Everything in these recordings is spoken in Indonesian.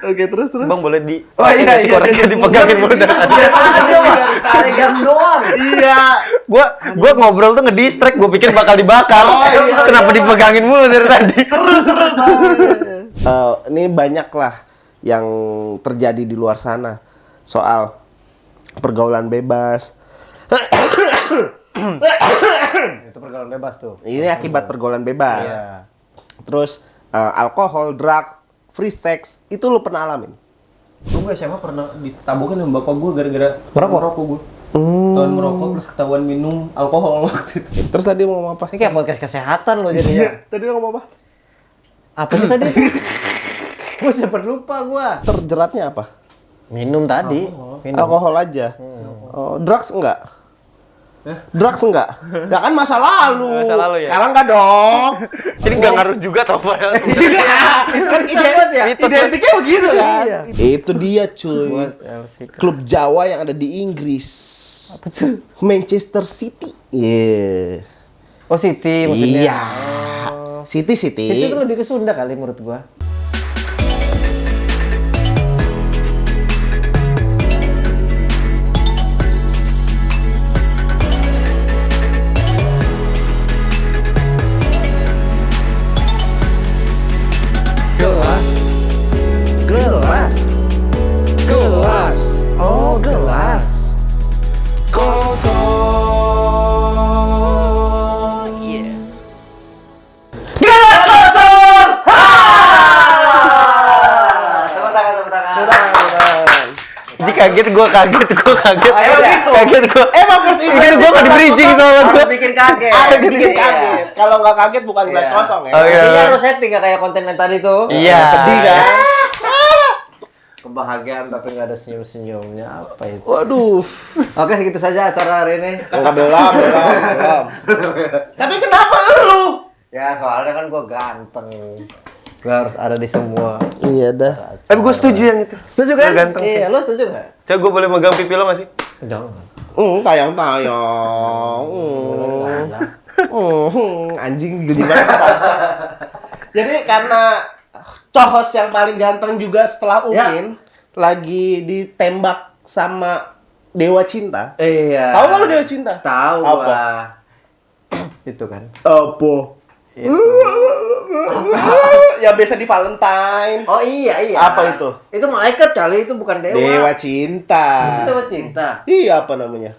Oke, terus. Bang boleh di iya. dipegangin mulu dari tadi. Biasa aja tarik gas doang. Iya. Gua ngobrol tuh ngedistract, gua pikir bakal dibakar. Kenapa dipegangin mulu dari tadi? Seru. Ini banyak lah yang terjadi di luar sana soal pergaulan bebas. Itu pergaulan bebas tuh. Ini akibat pergaulan bebas. Iya. Terus alkohol, drugs, free sex, itu lu pernah alamin? Gue SMA pernah ditabokin sama bapak gue gara-gara merokok gue. Hmm. Tahun merokok terus ketahuan minum alkohol waktu itu. Terus tadi mau ngomong apa? Ini kayak podcast kesehatan loh jadinya. Tadi lu ngomong apa? Apa sih tadi? Gue sempet lupa gua. Terjeratnya apa? Minum tadi. Minum. Alkohol aja. Oh, drugs enggak? Drugs enggak? Ya kan masa lalu. Masa lalu ya? Sekarang enggak dong. Jadi nggak ngaruh juga tau padahal. Kan identiknya begitu kan? Iya. Itu dia cuy. Klub Jawa yang ada di Inggris. Apa tuh? Manchester City. Iya. Oh City maksudnya. Iya. City. Itu tuh lebih ke Sunda kali menurut gua. Gelas. Oh, gelas. Kosong. Yeah. Gelas kosong. Tepuk tangan. Ji kaget, gue kaget. Kaget gue. Emang first impression Gue nggak di bridging soalnya gue. Bikin kaget. Ada bikin kaget. Kalau nggak kaget bukan gelas Iya. kosong ya. Oh, iya. Ini harus happy nggak kayak konten yang tadi tuh. Iya. Sedih kan? Kebahagiaan tapi nggak ada senyum-senyumnya apa itu? Waduh. Oke segitu saja acara hari ini. Enggak belum. Tapi kenapa lu? Ya soalnya kan gua ganteng. Gua harus ada di semua. Iya dah. Tapi gue setuju yang itu. Setuju kan? Lu ganteng sih. Iya, lo setuju nggak? Coba gue boleh megang pipi lo masih? Jangan. Tayang. Anjing geli banget bangsa. Jadi karena Cohos yang paling ganteng juga setelah Umin lagi ditembak sama Dewa Cinta. Iya. Tahu nggak lu Dewa Cinta? Tahu Apa? gua. Itu kan. Apa? Itu. Ya biasa di Valentine. Oh iya. Apa itu? Itu malaikat kali, itu bukan dewa. Dewa Cinta. Itu dewa cinta. Iya, apa namanya?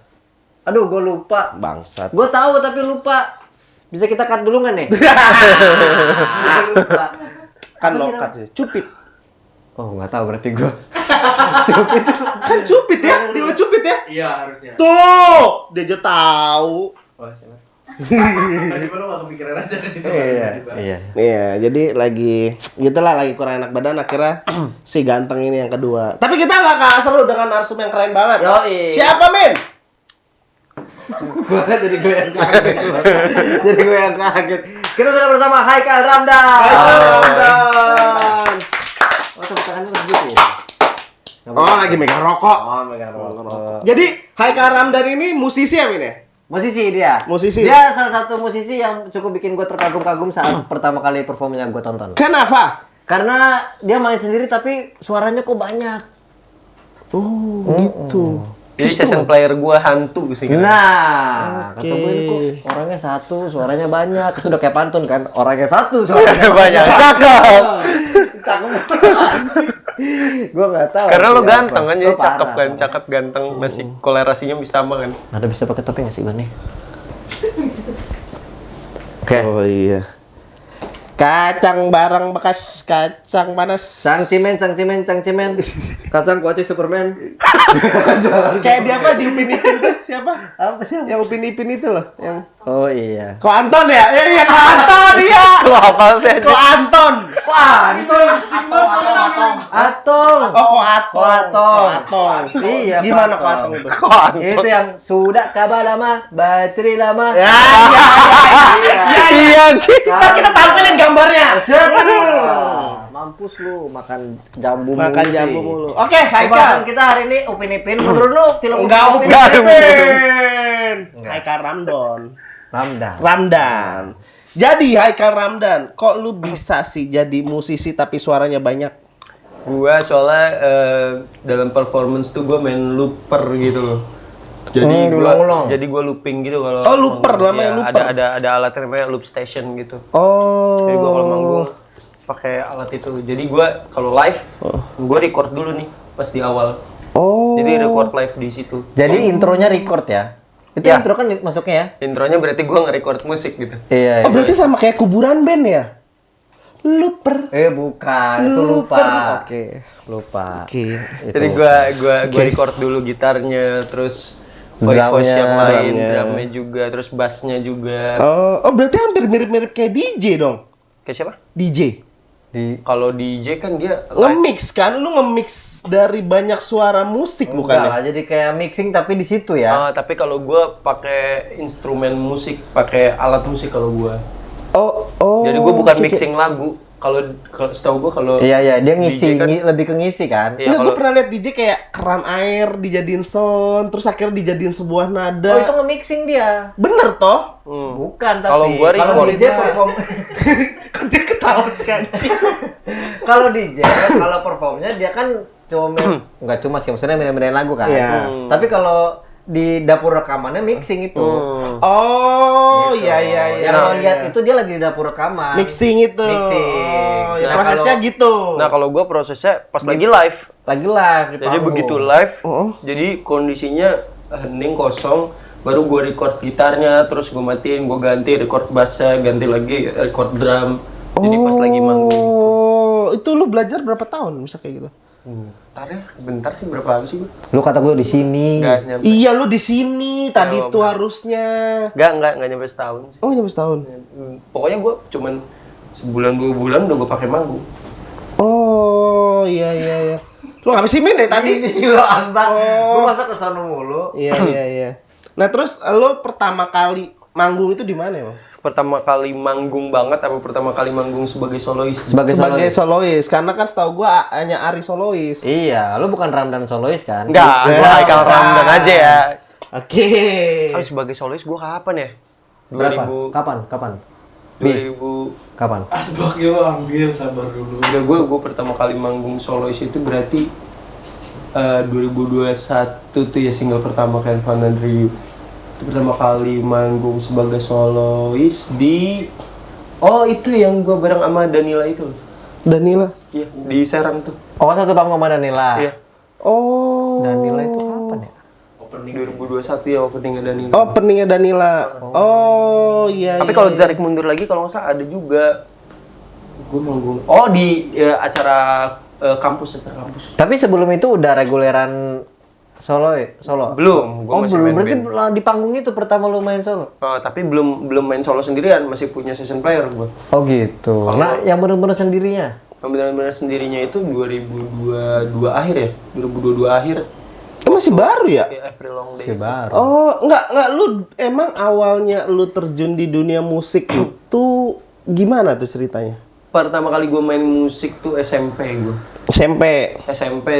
Aduh, gua lupa. Bangsat. Gua tahu tapi lupa. Bisa kita cut dulu nggak nih? Lupa. Kan Apa sih lokat sih. Cupid. Oh, nggak tahu berarti gua. Kan Cupid ya? Dewa Cupid ya? Iya harusnya. Tuh, dia aja tahu. Oh, siapa? Coba lu gak kepikiran aja ke situ. Iya. Iya, jadi lagi gitulah lagi kurang enak badan akhirnya si ganteng ini yang kedua. Tapi kita nggak kalah seru dengan narsum yang keren banget. Yoi. Siapa, Min? Gua jadi gue yang kaget. Kita sudah bersama Haikal Ramdan. Ramdan. Oh, tepuk tangannya begitu ya? Oh, lagi megang rokok. Oh, megang rokok. Jadi Haikal Ramdan ini musisi ya, Min ya? Musisi dia. Musisi. Dia salah satu musisi yang cukup bikin gue terkagum-kagum saat pertama kali performnya gue tonton. Kenapa? Karena dia main sendiri tapi suaranya kok banyak. Oh, gitu. Jadi session player gue hantu sih. Nah, kata gue ini kok orangnya satu, suaranya banyak. Sudah kayak pantun kan, orangnya satu, suaranya Banyak. Cakep. Gue nggak tahu. Karena lo artinya ganteng apa. kan, jadi Lo cakep parah. kan, cakep ganteng, masih kolerasinya bisa sama kan. Ada bisa pakai topi nggak sih gue nih? Oke. Oh iya. Kacang barang bekas kacang panas. Cang cimen. Kacang kuaci Superman. Kayak dia apa di Upin Ipin tuh? Siapa? Apa sih? Yang Upin Ipin itu loh, yang Oh iya. Ko Anton ya? Iya, Ko Anton dia. Lo apa sih? Ko Anton. Wah, Anton. Atong. Oh, Ko Atong. Ko Atong. Ko Atong. Iya, Gimana Ko Ko Atong? Atong itu? Itu yang sudah kabar lama, bateri lama. Ya, Iya sih. Ntar kita tampilin gambarnya. Mampus lu makan jambu Makan mulu jambu sih. mulu. Oke, Pembahasan Haikal. kita hari ini Upin Ipin. Menurut lu film Enggak Upin Upin Ipin? Ipin. Enggak. Haikal Ramdan. Ramdan. Ramdan. Jadi Haikal Ramdan, kok lu bisa sih jadi musisi tapi suaranya banyak? Gua soalnya dalam performance tuh gua main looper gitu loh. Jadi diulang-ulang. jadi gua looping gitu kalau. Oh, looper, manggung. namanya Iya, looper. Ada alat yang namanya loop station gitu. Oh. Jadi gua kalau manggung pakai alat itu. Jadi gua kalau live gua record dulu nih pas di awal. Oh. Jadi record live di situ. Jadi intronya record ya? Itu Ya. intro kan masuknya ya? Intronya berarti gua nge-record musik gitu. Iya. Oh, berarti sama kayak kuburan band ya? Looper. Bukan, itu lupa. Oke. Lupa. Oke. Jadi gua record dulu gitarnya, terus voice yang lain, drumnya juga, terus bassnya juga. Oh, berarti hampir mirip-mirip kayak DJ dong. Kayak siapa? DJ. Kalau DJ kan dia live. Nge-mix kan? Lu nge-mix dari banyak suara musik Bukan bukan ya? lah, jadi kayak mixing tapi di situ ya. Tapi kalau gua pakai instrumen musik, pakai alat musik kalau gua. Oh. Jadi gua bukan oke, oke. mixing lagu. Kalau setahu gua kalau Iya, dia ngisi, DJ kan, lebih ke ngisi kan. Iya, Enggak, gue kalau- pernah lihat DJ kayak keran air dijadiin sound, terus akhirnya dijadiin sebuah nada. Oh, itu nge-mixing dia. Bener toh? Bukan, tapi Kalau gua kalau record. DJ perform Kan dia ketawa sih anjing. kalau DJ kalau performnya dia kan cuma nggak cuma sih maksudnya main-main lagu kan. Iya. Tapi kalau di dapur rekamannya mixing itu. Oh, iya. Yang lo lihat itu dia lagi di dapur rekaman. Mixing itu. Mixing. Oh, ya Nah, prosesnya kalau- gitu. Nah, kalau gua prosesnya pas lagi live. Lagi live di Jadi panggung. begitu live, Oh. jadi kondisinya hening kosong, baru gua record gitarnya, terus gua matiin, gua ganti record bassnya, ganti lagi record drum. Jadi pas lagi manggung. Oh, itu lu belajar berapa tahun bisa kayak gitu? Bentar sih berapa lama sih gua? Lu kata gue di sini. Nggak nyampe. Iya, lu di sini tadi Oh, tuh bener. harusnya. Nggak nyampe setahun sih. Oh, nyampe setahun. Pokoknya gua cuman sebulan 2 bulan udah gua pakai manggung. Oh, iya. Lu ngapain sih main dari tadi? Gila asbak. Gue masa ke sono mulu. Iya. Nah, terus lu pertama kali manggung itu di mana, Bang? Pertama kali manggung banget, apa pertama kali manggung sebagai solois? Sebagai Solois, karena kan setahu gua hanya Ari solois. Iya, lu bukan Ramdan solois kan? Enggak, gua Haikal Ramdan aja ya. Oke. Tapi sebagai solois gua kapan ya? Berapa? 2000 Kapan? 2000 Kapan? Asbak ya lo ambil sabar dulu. Udah gue pertama kali manggung solois itu berarti 2021 tuh ya, single pertama Can Fun and Ryu. Itu pertama kali manggung sebagai solois di itu yang gue bareng sama Danila itu. Danila. Iya, di Serang tuh. Oh, satu panggung sama Danila. Iya. Oh. Danila itu kapan ya? 2021 ya openingnya Danila. Oh, peningnya Danila. Oh, iya. Tapi kalau ditarik mundur lagi kalau nggak salah ada juga gue manggung. Di acara kampus. Tapi sebelum itu udah reguleran solo. Belum, gue masih belum. main Berarti band. di panggung itu pertama lu main solo. Tapi belum main solo sendirian, masih punya session player gue. Oh gitu. Nah, yang benar-benar sendirinya. Benar-benar sendirinya itu 2022 akhir ya, 2022 akhir. Masih baru ya? Kayak April Long Day. Si baru. Oh, enggak lu emang awalnya lu terjun di dunia musik itu gimana tuh ceritanya? Pertama kali gue main musik tuh SMP gue. SMP.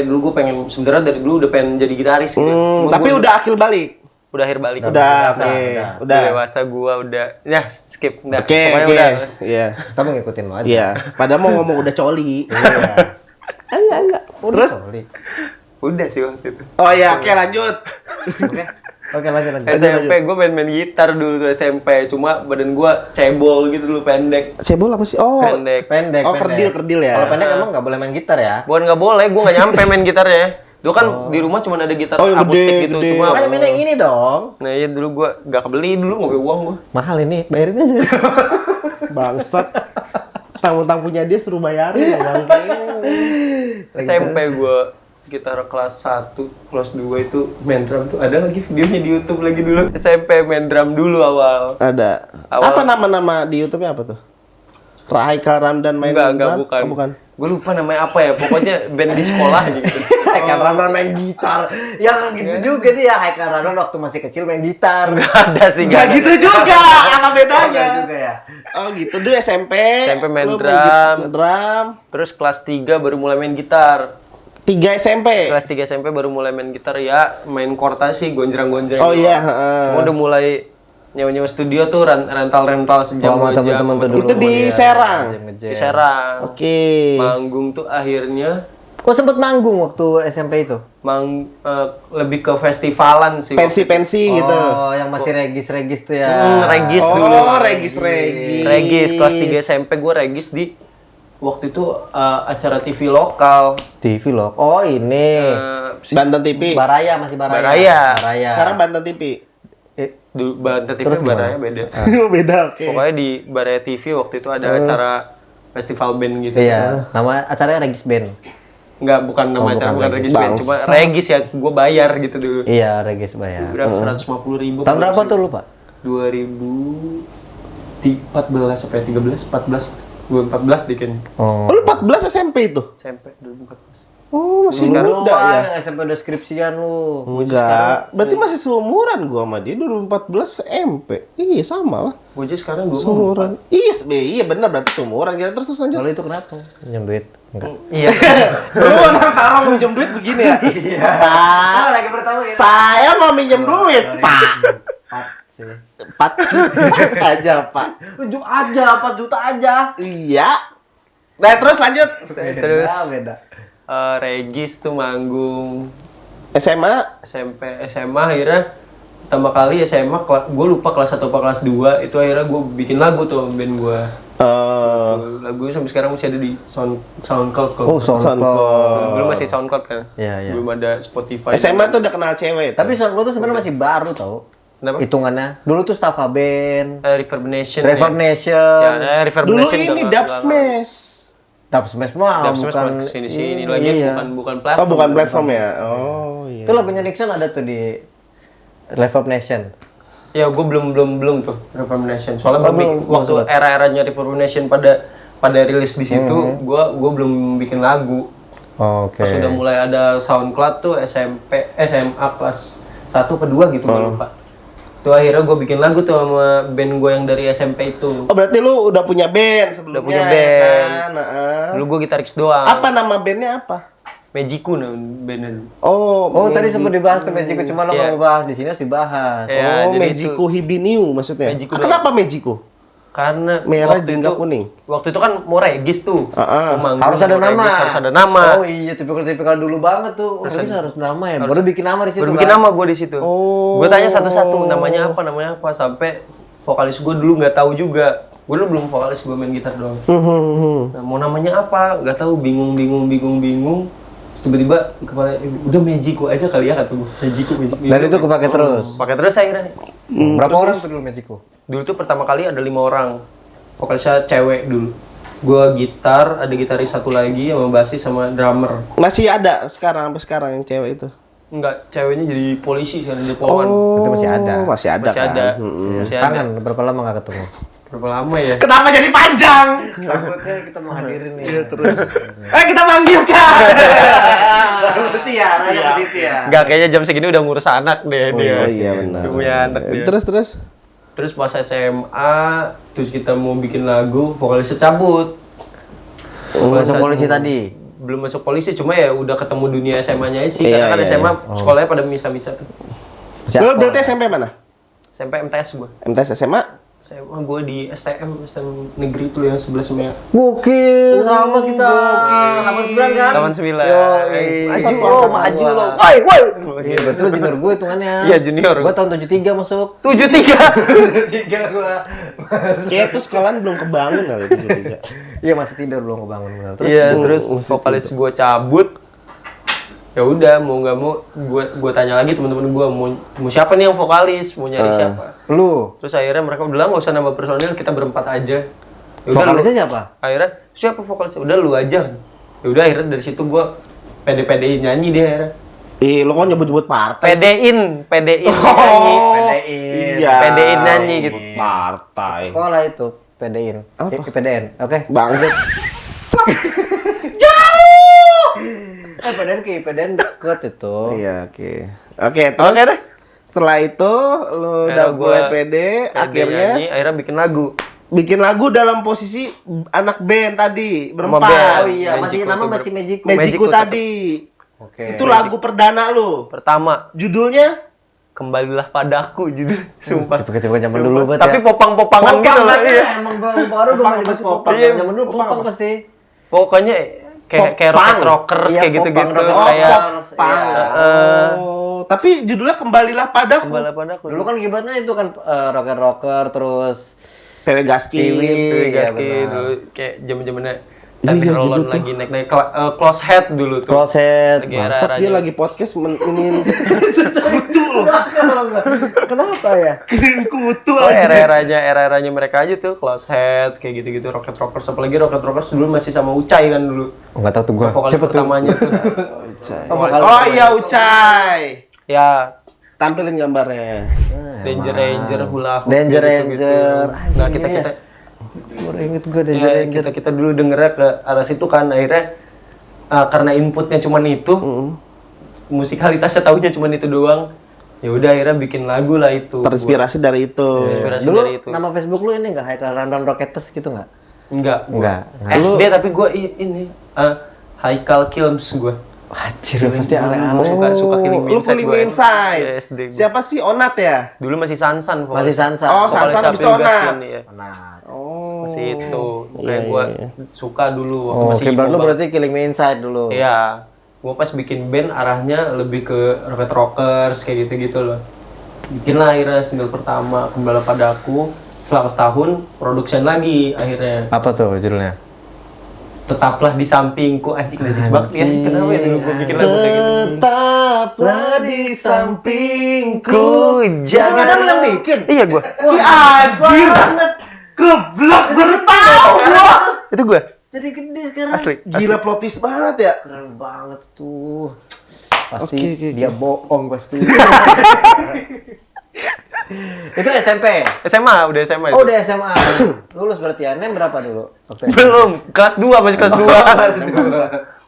Dulu gue pengen, sebenarnya dari dulu udah pengen jadi gitaris gitu. Cuma Tapi gua udah akil balik. udah akhir balik. Udah, oke. Udah. Dewasa gue udah, ya skip. Udah. Oke, Pokoknya oke. udah. Iya. Kita mau ngikutin lu aja. Iya. Padahal mau ngomong udah coli. Enggak. Terus? Udah sih waktu itu. Oh iya, oke lanjut. Oke, lanjut. SMP gue main gitar dulu tuh SMP, cuma badan gue cebol gitu dulu, pendek. Cebol apa sih? Oh, Pendek. Oh, kerdil ya. Kalau pendek emang nggak boleh main gitar ya? Bukan nggak boleh, gue nggak nyampe main gitarnya. Dulu kan di rumah cuma ada gitar Oh, yang akustik gede, gitu, gede. cuma Makanya main yang ini dong. nah iya dulu gue nggak kebeli, dulu nggak punya uang gue. Mahal ini, bayarin aja. Bangsat. Tang-tang punya dia suruh bayarin ya, bangke. SMP gue sekitar kelas 1, kelas 2 itu main drum tuh ada lagi videonya di YouTube lagi dulu. SMP main drum dulu awal. Ada. Awal- Apa nama-nama di YouTube-nya apa tuh? Haikal Ramdan main Enggak, drum? bukan. Oh, bukan. Gue lupa namanya apa ya, pokoknya band di sekolah aja gitu. Haikal Ramdan main gitar. Ya gitu juga dia. Haikal Ramdan waktu masih kecil main gitar. Ada sih Gak ada. gitu juga, apa bedanya? Enggak juga ya. Oh gitu, dulu SMP. SMP main lu drum. drum. Terus kelas 3 baru mulai main gitar. 3 SMP. Kelas 3 SMP baru mulai main gitar ya, main chord sih, gonjreng-gonjreng. Oh doang. iya, heeh. Cuma udah mulai nyewa-nyewa studio tuh rental-rental sejam Sama 2 jam. temen-temen tuh dulu. Itu di dia Serang? nge-jam. Di Serang. Oke. Manggung tuh akhirnya Kok sempet manggung waktu SMP itu? Lebih ke festivalan sih. Pensi-pensi gitu. Oh, yang masih regis-regis tuh ya. Regis dulu. Oh, regis-regis. Regis kelas 3 SMP gue regis di waktu itu acara TV lokal. TV loh. Oh, ini. Banten TV. Baraya, masih Baraya. Baraya. Sekarang Banten TV. Dulu Banten TV Terus Baraya beda. Beda, oke. Pokoknya di Baraya TV waktu itu ada acara festival band gitu. Iya, nama acaranya Regis Band. Enggak, bukan nama acara, bukan Regis Band, cuma Bangsat. Regis ya, gue bayar gitu dulu. Iya, Regis bayar. Berapa? 150.000. Tahun berapa tuh lu, Pak? 2014 sampai 13, 14. 2014 dikit. Oh. Oh, lu 14 SMP itu? SMP 2014. Oh, masih Lu muda doang ya? yang SMP deskripsian lu. Enggak. Berarti masih seumuran gua sama dia 2014 SMP. Iya, sama lah. Gue aja sekarang gue Seumuran. Iya benar berarti seumuran. Kita terus lanjut. Kalau itu kenapa? Pinjam duit? Enggak. Iya. Lu anak tarong minjem duit begini ya? Iya. Pak, lagi pertama gitu. saya mau minjem duit, Pak. Sih. 4 juta aja, Pak. 7 aja, 4 juta aja. Iya. Nah, terus lanjut. Terus beda. Regis tuh manggung SMA. SMP, SMA akhirnya pertama kali SMA, gue lupa kelas 1 apa kelas 2, itu akhirnya gue bikin lagu tuh band gue. Lagunya sampai sekarang masih ada di SoundCloud kok. Oh, SoundCloud. Belum masih SoundCloud kan? Iya, iya. Belum ada Spotify. SMA tuh udah kenal cewek. Tapi SoundCloud tuh sebenarnya masih baru tau. Kenapa? Hitungannya. Dulu tuh Staffa Band, Reverb Nation. Reverb Ya, Nation. Reverb dulu Nation ini udah Dub nggak- Smash. Dub Smash mah Dub Smash bukan bukan sini lagi iya. bukan platform. Oh, bukan platform ya. Oh, iya. Itu lagunya Nixon ada tuh di Reverb Nation. Ya, gue belum tuh Reverb Nation. Soalnya Oh, belum, waktu belum. era-eranya Reverb Nation pada rilis di situ, gue belum bikin lagu. Oke. Pas udah mulai ada SoundCloud tuh SMA kelas 1 ke 2 gitu, gue lupa. Tuh akhirnya gue bikin lagu tuh sama band gue yang dari SMP itu. Oh, berarti lu udah punya band sebelumnya. Udah punya ya band. kan? Heeh. Dulu gue gitaris doang. Apa nama bandnya apa? Magiku nah bandnya. Oh, Tadi sempat dibahas tuh Magiku, cuma lo nggak Iya. mau bahas di sini harus dibahas. Iya, oh, jadi Magiku Hibiniu maksudnya. Magiku Kenapa Magiku? Karena Merah, waktu jingga, itu- kuning. Waktu itu kan mau regis tuh. Heeh. Mau manggung, Harus ada mau nama. regis, harus ada nama. Oh iya, tipikal dulu banget tuh. Harus nama ya. Baru bikin nama di situ Baru bikin kan. nama gue di situ. Oh. Gue tanya satu-satu namanya apa sampai vokalis gue dulu nggak tahu juga. Gue dulu belum vokalis, gue main gitar doang. Nah, mau namanya apa? Nggak tahu, bingung. Tiba-tiba di kepala udah Magiku aja kali ya kata gue. Magiku. Dan itu kepake terus. Pakai terus akhirnya. Berapa orang tuh dulu Magiku? Dulu tuh pertama kali ada 5 orang. Vokalisnya cewek dulu. Gue gitar, ada gitaris satu lagi sama bassis sama drummer. Masih ada sampai sekarang yang cewek itu. Enggak, ceweknya jadi polisi sekarang di Polwan. Itu masih ada. Masih ada Masih kan? ada. Mm-mm. Masih ada. Kangen berapa lama nggak ketemu? Berapa lama ya? Kenapa jadi panjang? Takutnya kita mau hadirin nih. Terus. Kita manggilkan. Berarti ya, Raya ke situ ya. Enggak, kayaknya jam segini udah ngurus anak deh dia. Oh iya benar. Udah punya anak dia. Terus. Pas SMA, terus kita mau bikin lagu, vokalisnya cabut. Masuk polisi tadi. Belum masuk polisi, cuma ya udah ketemu dunia SMA-nya aja sih. Iya, Karena kan iya, SMA sekolahnya pada misa-misa tuh. Lu berarti SMP mana? SMP MTS gua. MTS SMA? SMA gua di STM negeri tuh yang sebelah semuanya. Gokil sama kita. 89 kan? 89. Maju lo, maju lo. Iya, berarti lu junior gue hitungannya. Iya, junior. Gue tahun 73 masuk. 73. 3 gue. Kayak tuh sekolahan belum kebangun kali itu juga. Iya, masih tidur belum kebangun benar. Terus Iya, terus vokalis gua cabut. Ya udah, mau nggak mau gua tanya lagi teman-teman gua mau siapa nih yang vokalis, mau nyari siapa. lu Terus akhirnya mereka udah nggak usah nambah personil, kita berempat aja. Ya udah, vokalisnya lu- siapa? Akhirnya siapa vokalisnya? Udah lu aja. Ya udah akhirnya dari situ gua pede-pedein nyanyi dia akhirnya. Lu kok nyebut-nyebut partai? Pedein nyanyi. Iya. Pedein nyanyi gitu. Partai. Sekolah itu PDIN. PDN. Oke. Bangsat. PDN PDN deket itu. Iya, oke. Oke, terus Oke deh. setelah itu lu udah Akhirnya mulai gua pede, akhirnya nyanyi, akhirnya bikin lagu. bikin lagu dalam posisi anak band tadi, band. berempat. Oh iya, masih Magiku nama tuh masih Magiku. Magiku Magiku tadi. Oke. Itu lagu perdana lu. Pertama, Judulnya Kembalilah Padaku judul. Sumpah. Cepet-cepet zaman dulu banget Tapi ya. popang-popangan gitu loh. kan Iya. Emang baru gue mau nyebut popang. Iya. Zaman dulu popang pasti. Pokoknya kayak Pop-punk. rocket rockers Iya, kayak gitu-gitu pop-punk, rocket kayak rockers. Pang. Iya. Tapi judulnya Kembalilah Padaku. Kembali padaku. Dulu kan kibatnya itu kan rocker terus PW Gaski. Piwi. Dewi Iya, Gaski benar. dulu kayak zaman-zamannya Iya, Standing judul Roll tuh. lagi naik-naik close head dulu tuh. Closet. Lagi Bangsat dia era-eranya. lagi podcast ini kutu loh. Kenapa ya? Kirim kutu Oh, aja. era-eranya mereka aja tuh close head kayak gitu-gitu Rocket Rockers, apalagi Rocket Rockers dulu masih sama Ucai kan dulu. Enggak tahu tuh gua. Vokalis Siapa tuh? pertamanya tuh. Oh iya Ucai. Ya, Tampilin gambarnya. Danger Ranger, Hula Hoop, Danger gitu-gitu. Ranger. Nah, Anjing, kita Baru inget gua Danger ya, Ranger. kita dulu dengernya ke arah situ kan akhirnya karena inputnya cuman itu, musikalitasnya tahunya cuman itu doang. Ya udah akhirnya bikin lagu lah itu. Terinspirasi dari itu. Inspirasi Dulu dari itu. nama Facebook lu ini enggak Haikal Random Rocketes gitu enggak? Enggak. Enggak. SD tapi gue ini Haikal Kilms gue. Wajir pasti aneh-aneh. Suka Killing Me Lu Inside Killing gua. Me Inside. Iya, SD gua. Siapa sih Onat ya? Dulu masih Sansan vokalis. Masih Sansa. Oh, Vokalis Sansan habis itu April Onat. Bastian, iya. Nah. Oh. Masih itu. Iya, Kayak gue iya. suka dulu waktu Oh, masih kiblat emo lu banget. berarti Killing Me Inside dulu. Iya. Gue pas bikin band arahnya lebih ke Rocket Rockers kayak gitu-gitu loh. Bikin lah akhirnya single pertama Kembali Padaku. Selama setahun production lagi akhirnya. Apa tuh judulnya? Tetaplah di sampingku, anjing najis banget ya. Kenapa ya dulu gue bikin lagu kayak gitu? Tetaplah di sampingku. Jangan lu yang bikin. Iya gue. Anjir. Goblok baru tahu gua. Itu gue. Jadi gede sekarang. Asli. Gila plot twist banget ya. Keren banget tuh. Pasti Oke. dia bohong pasti. Itu SMP. SMA, udah SMA itu. Oh, udah SMA. Lulus berarti ya. Nem berapa dulu? Waktu SMA? Belum, kelas 2, masih kelas 2.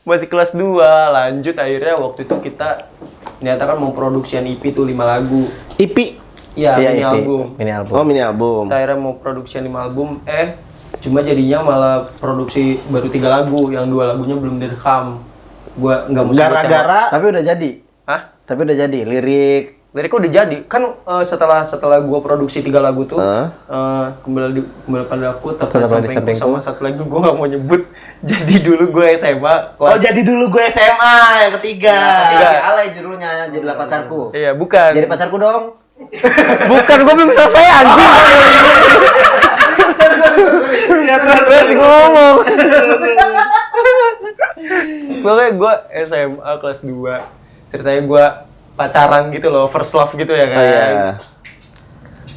Masih kelas 2, lanjut akhirnya waktu itu kita nyatakan mau produksian EP tuh 5 lagu. IP. Iya, Iya, mini EP. album. Mini album. Oh, mini album. Kita akhirnya mau produksian 5 album, cuma jadinya malah produksi baru 3 lagu, yang 2 lagunya belum direkam. Gua nggak mau sebut yang- Gara-gara Tapi udah jadi. Hah? Tapi udah jadi lirik. Liriknya udah jadi. Kan setelah gua produksi 3 lagu tuh, kembali Padaku, Tetaplah di Sampingku, Sampingku. sama satu lagi gua nggak mau nyebut. Jadi dulu gua SMA Oh, jadi dulu gue SMA yang ketiga. Iya, alay judulnya. Jadilah pacarku. Iya, bukan. Jadi pacarku dong. Bukan, gua belum selesai anjing. Ya, terus Masih ngomong. Pokoknya gue SMA kelas 2. Ceritanya gue pacaran gitu loh, first love gitu ya kan. Oh, iya.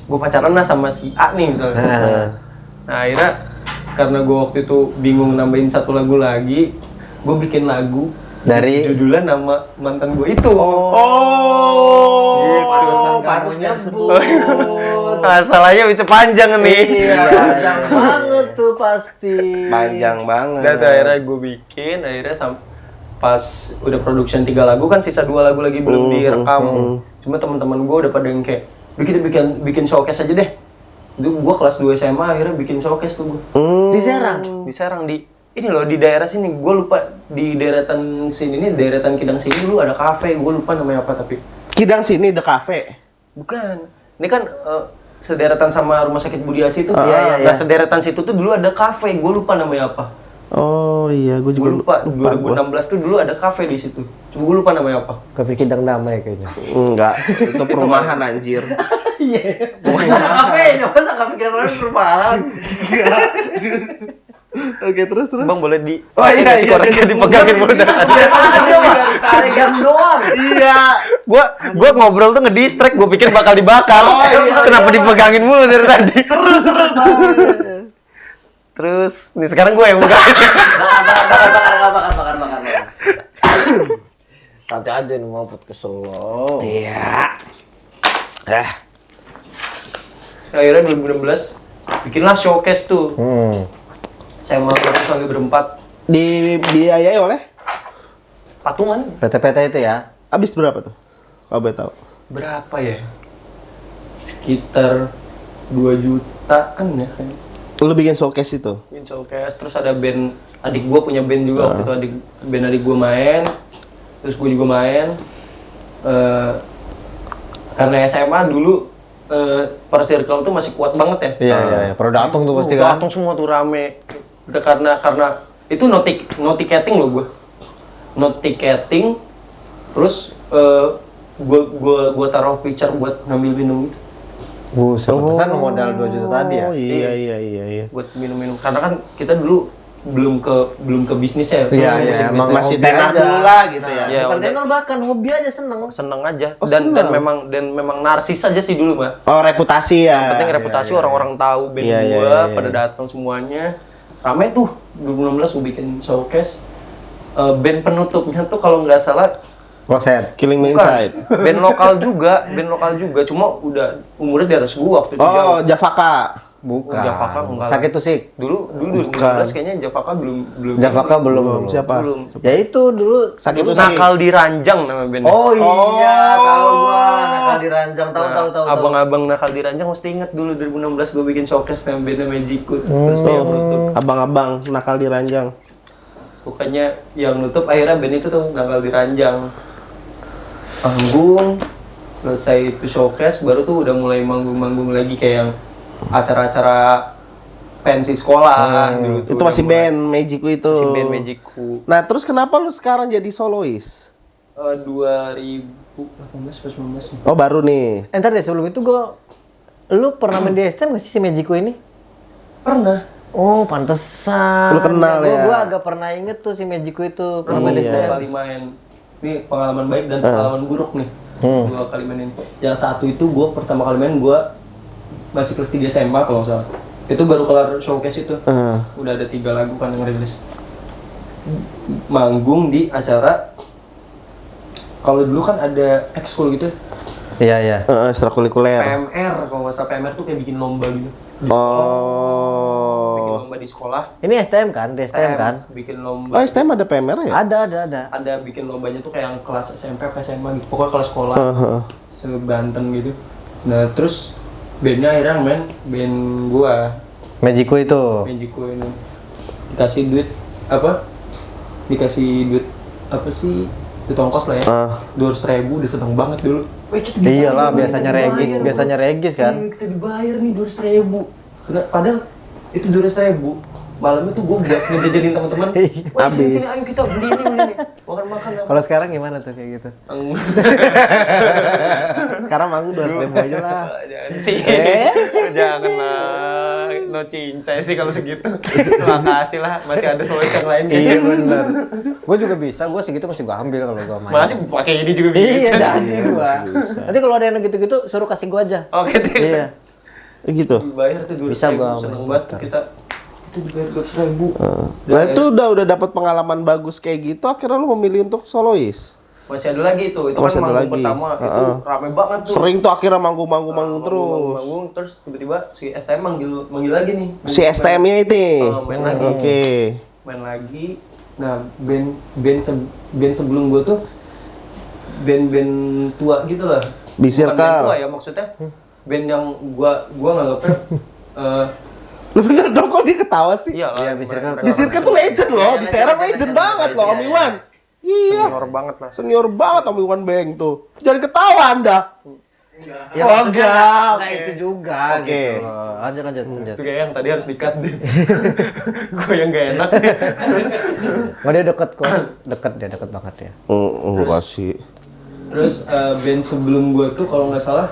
Gue pacaran lah sama si A nih misalnya. Nah akhirnya karena gue waktu itu bingung nambahin satu lagu lagi, gue bikin lagu Dari judulnya nama mantan gue itu. Oh. Pantesan Pantes kamu nggak nyebut. Masalahnya bisa panjang nih. Iya, panjang banget tuh pasti. Panjang banget. Dan akhirnya gue bikin, akhirnya pas udah production 3 lagu kan sisa 2 lagu lagi belum direkam. Cuma teman-teman gue udah pada yang kayak bikin showcase aja deh. Itu gue kelas 2 SMA akhirnya bikin showcase tuh gue. Di Serang. Di Serang ini loh di daerah sini. Gue lupa di deretan sini nih, deretan Kidang sini dulu ada kafe. Gue lupa namanya apa tapi. Kidang sini The Cafe. Bukan. Ini kan sederetan sama Rumah Sakit Budi Asi tuh. Iya, iya. Nah, sederetan situ tuh dulu ada kafe. Gue lupa namanya apa. Oh iya, gue juga Gue lupa. gua. 2016 tuh dulu ada kafe di situ. Cuma gue lupa namanya apa. Kafe Kidang Damai kayaknya. Enggak, itu perumahan anjir. Iya. Ada kafenya, masa kafe Kidang Damai perumahan? Oke, terus. Bang boleh di Oh, iya, si iya, koreknya iya. dipegangin mulu dari tadi. Biasa aja, Pak. Telegram doang. Iya. Gua ngobrol tuh ngedistract, gua pikir bakal dibakar. Kenapa dipegangin mulu dari tadi? Seru. Terus, nih sekarang gua yang megangin. Bakar. Santai aja nih mau podcast lo. Iya. Akhirnya 2016 bikinlah showcase tuh. Saya mau terus lagi berempat Dibiayai oleh patungan. PT-PT itu ya. abis berapa tuh? Kalau boleh tahu. Berapa ya? Sekitar 2 juta kan ya kayaknya. Lu bikin showcase itu? Bikin showcase, terus ada band, adik gua punya band juga waktu itu, adik gua main, terus gua juga main. Karena SMA dulu per circle tuh masih kuat banget ya. Iya. Pada datang tuh pasti Udah kan. datang semua tuh rame. Udah karena Itu no ticketing loh gue. No ticketing, terus gue taruh pitcher buat ngambil minum itu. Buset, pantesan modal 2 juta tadi ya. Oh iya. Buat minum-minum. Karena kan kita dulu belum ke bisnis ya. Iya, emang Masih hobi tenar aja. dulu lah gitu ya. Iya, Bukan udah. tenor bahkan hobi aja seneng. Seneng aja. Oh, dan seneng. memang narsis aja sih dulu mah. Oh, reputasi ya. Yang penting reputasi orang-orang tahu band Iya, gua, iya. pada datang semuanya. Rame tuh 2016 gua bikin showcase. Band penutupnya tuh kalau nggak salah Roset. Killing Me bukan. Inside. band lokal juga, cuma udah umurnya di atas gua waktu itu Oh, jauh. Bukan. Javaka. Javaka enggak. Sakit Tusik. Dulu Bukan. 2016 kayaknya Javaka belum Javaka belum. Siapa? belum. Ya itu dulu. Sakit Dulu Tusik. Nakal di Ranjang nama bandnya. Oh iya, Oh. tahu gua. Nakal di Ranjang, tahu. Abang-abang Nakal di Ranjang mesti inget dulu 2016 gua bikin showcase nama bandnya Magic Good. Terus dia yang nutup. Abang-abang nakal di ranjang. Bukannya yang nutup akhirnya band itu tuh Nakal di Ranjang. Panggung, selesai itu showcase baru tuh udah mulai manggung-manggung lagi kayak yang acara-acara pensi sekolah dulu tuh. Itu masih udah mulai. band Magicku itu. Masih band Magicku. Nah, terus kenapa lu sekarang jadi solois? 2018 Oh, baru nih. Ntar deh sebelum itu lu pernah main di STM nggak sih si Magico ini? pernah. Oh, pantesan. Lu kenal ya? Gua agak pernah inget tuh si Magico itu pernah main di Iya. STM. Dua kali main. Ini pengalaman baik dan pengalaman buruk nih. 2 kali mainin. Yang satu itu gue pertama kali main gue masih kelas 3 SMA kalau nggak salah. Itu baru kelar showcase itu. Udah ada 3 lagu kan yang rilis. Manggung di acara. Kalau dulu kan ada ekskul gitu. Iya. Ekstrakurikuler. PMR kalau nggak salah PMR tuh kayak bikin lomba gitu. Bikin Oh. lomba di sekolah. Ini STM kan? Di STM kan? Bikin lomba. Oh, STM ada PMR ya? Ada. Ada bikin lombanya tuh kayak yang kelas SMP apa SMA gitu, pokoknya kelas sekolah se-Banten gitu. Nah terus bandnya akhirnya main band gua, Magico itu. Magico ini dikasih duit apa sih, duit ongkos lah ya, 200.000 udah seneng banget dulu. Wih, kita dibayar, Iyalah, kita biasanya regis kan. Iya, kita dibayar nih 200.000. Padahal itu 200.000 malamnya tuh gue buat ngejajanin teman-teman. Wah, sini ayo kita beli nih. Makan apa? Kalau sekarang gimana tuh kayak gitu? Sekarang manggung 200.000 aja lah. Jangan sih. Jangan lah. No cincay sih kalau segitu. Makasih lah, masih ada solusi yang lain. Iya benar. Gue juga bisa, gue segitu masih gue ambil kalau gue main. Masih pakai ini juga bisa. Iya, jadi gue. Nanti kalau ada yang gitu-gitu, suruh kasih gue aja. Oke deh. Iya. Gitu. Dibayar tuh 200.000. Bisa gua seneng main. banget kita dibayar 200.000. Nah, itu udah dapat pengalaman bagus kayak gitu, akhirnya lu memilih untuk solois. Masih ada lagi itu kan Masih ada manggung lagi. pertama itu rame banget tuh. Sering tuh akhirnya manggung terus. Manggung terus tiba-tiba si STM manggil lagi nih. Si STM-nya itu. Main lagi. Oke. Main lagi. Nah, band sebelum gua tuh band tua gitu lah. Bisirkal. Bukan band tua ya maksudnya. Band yang gua nganggapnya Lu bener dong kok dia ketawa sih? iya lah. Iya, Bisirkal Di Sirkan tuh legend loh, di Serang legend banget loh, Om Iwan. Iya, Senior banget lah. senior banget Om Iwan Beng tuh. Jangan ketawa Anda. Ya, Oh, maksudnya enggak, nah oke. itu juga Oke. gitu. Lanjut. Itu kayak yang tadi harus di-cut deh. Gua yang gak enak. Oh, dia deket banget ya. Enggak sih. Terus band sebelum gua tuh kalau nggak salah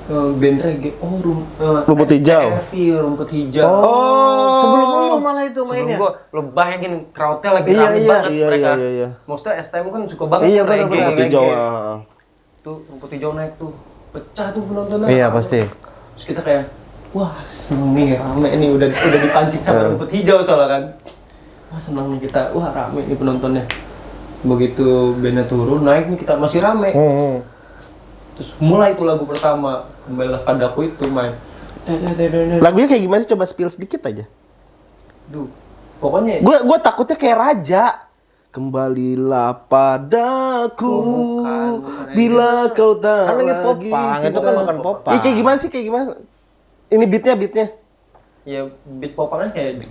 band reggae. Rumput Hijau. Rumput Hijau. Sebelum lu malah itu Sebelum mainnya. gua, lo bayangin crowd-nya lagi Iya, rame iya. banget Iya, mereka. iya. Maksudnya STM kan suka banget Iya, reggae. bener-bener. Rumput Hijau. Reggae. Tuh Rumput Hijau naik tuh. Pecah tuh penontonnya. Iya, pasti. Terus kita kayak, wah seneng nih rame nih udah dipancing sama Rumput Hijau soalnya kan. Wah seneng nih kita, wah rame nih penontonnya. Begitu bandnya turun naik nih kita masih rame. Terus mulai tuh lagu pertama, Kembalilah Padaku itu main. Lagunya kayak gimana sih? Coba spill sedikit aja. Duh, pokoknya Gue takutnya kayak raja. Kembalilah padaku Bukan bila kau tak Kan lagi lagi popang, itu cinta. kan bukan popang. Kayak gimana sih? Kayak gimana? Ini beatnya. ya beat popangnya kayak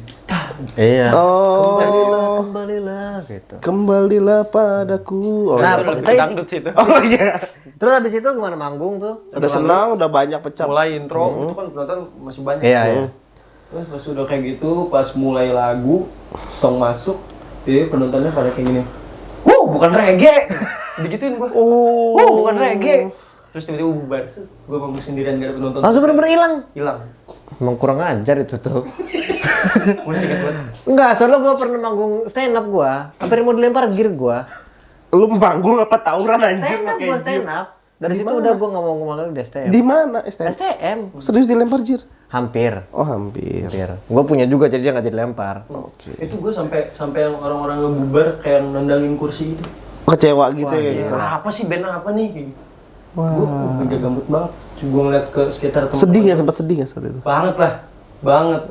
Iya. Oh, Kembalilah gitu. kembalilah padaku. Oh, Nah, iya. kita- dangdut sih itu. Oh iya. Terus habis itu gimana manggung tuh? Udah senang, udah banyak pecah. Mulai intro itu kan penonton masih banyak. Iya. Pas udah kayak gitu, pas mulai lagu, song masuk, penontonnya pada kayak gini. Bukan reggae. Digituin gua. Bukan reggae. Terus tiba-tiba bubar. Gua bangun sendirian gak ada penonton. Langsung bener-bener hilang. Hilang. Emang kurang ajar itu tuh. Masih ingat banget. Enggak, soalnya gue pernah manggung stand up gue, hampir mau dilempar gear gue. Lu manggung apa tawuran anjir Stand up pakai gue gear? stand up. Dari situ Dimana? udah gue nggak mau ngomong lagi di STM. Di mana STM? STM. Serius dilempar jir? Hampir. Oh hampir. Gue punya juga jadi dia nggak jadi lempar. Oke. Itu gua sampai yang orang-orang ngebubar kayak nendangin kursi gitu. Kecewa gitu ya kayak gitu. Apa sih band apa nih? Gua udah gambut banget. Gua ngeliat ke sekitar temen. Sedih nggak sempat sedih nggak saat itu? Banget lah. Banget.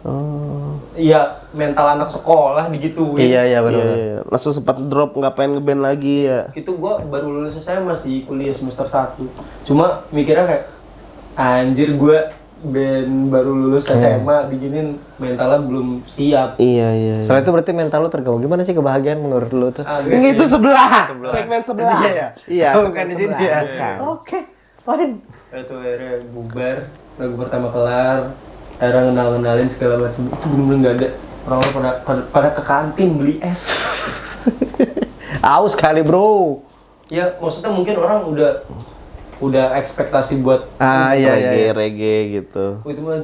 Iya, mental anak sekolah digituin. Iya benar. Iya, langsung sempat drop nggak pengen ngeband lagi ya. Itu gua baru lulus SMA masih kuliah semester 1. Cuma mikirnya kayak anjir gua band baru lulus SMA diginin mentalnya belum siap. Iya. Setelah itu berarti mental lu terganggu. Gimana sih kebahagiaan menurut lu tuh? Ini itu sebelah. Segmen sebelah. Iya, Oh, bukan di sini ya. Bukan. Oke, fine. Itu akhirnya bubar, lagu pertama kelar, akhirnya ngenalin segala macam. Itu bener-bener nggak ada orang-orang pada ke kantin beli es. Aus kali bro. Ya maksudnya mungkin orang udah ekspektasi buat Reggae gitu. itu mah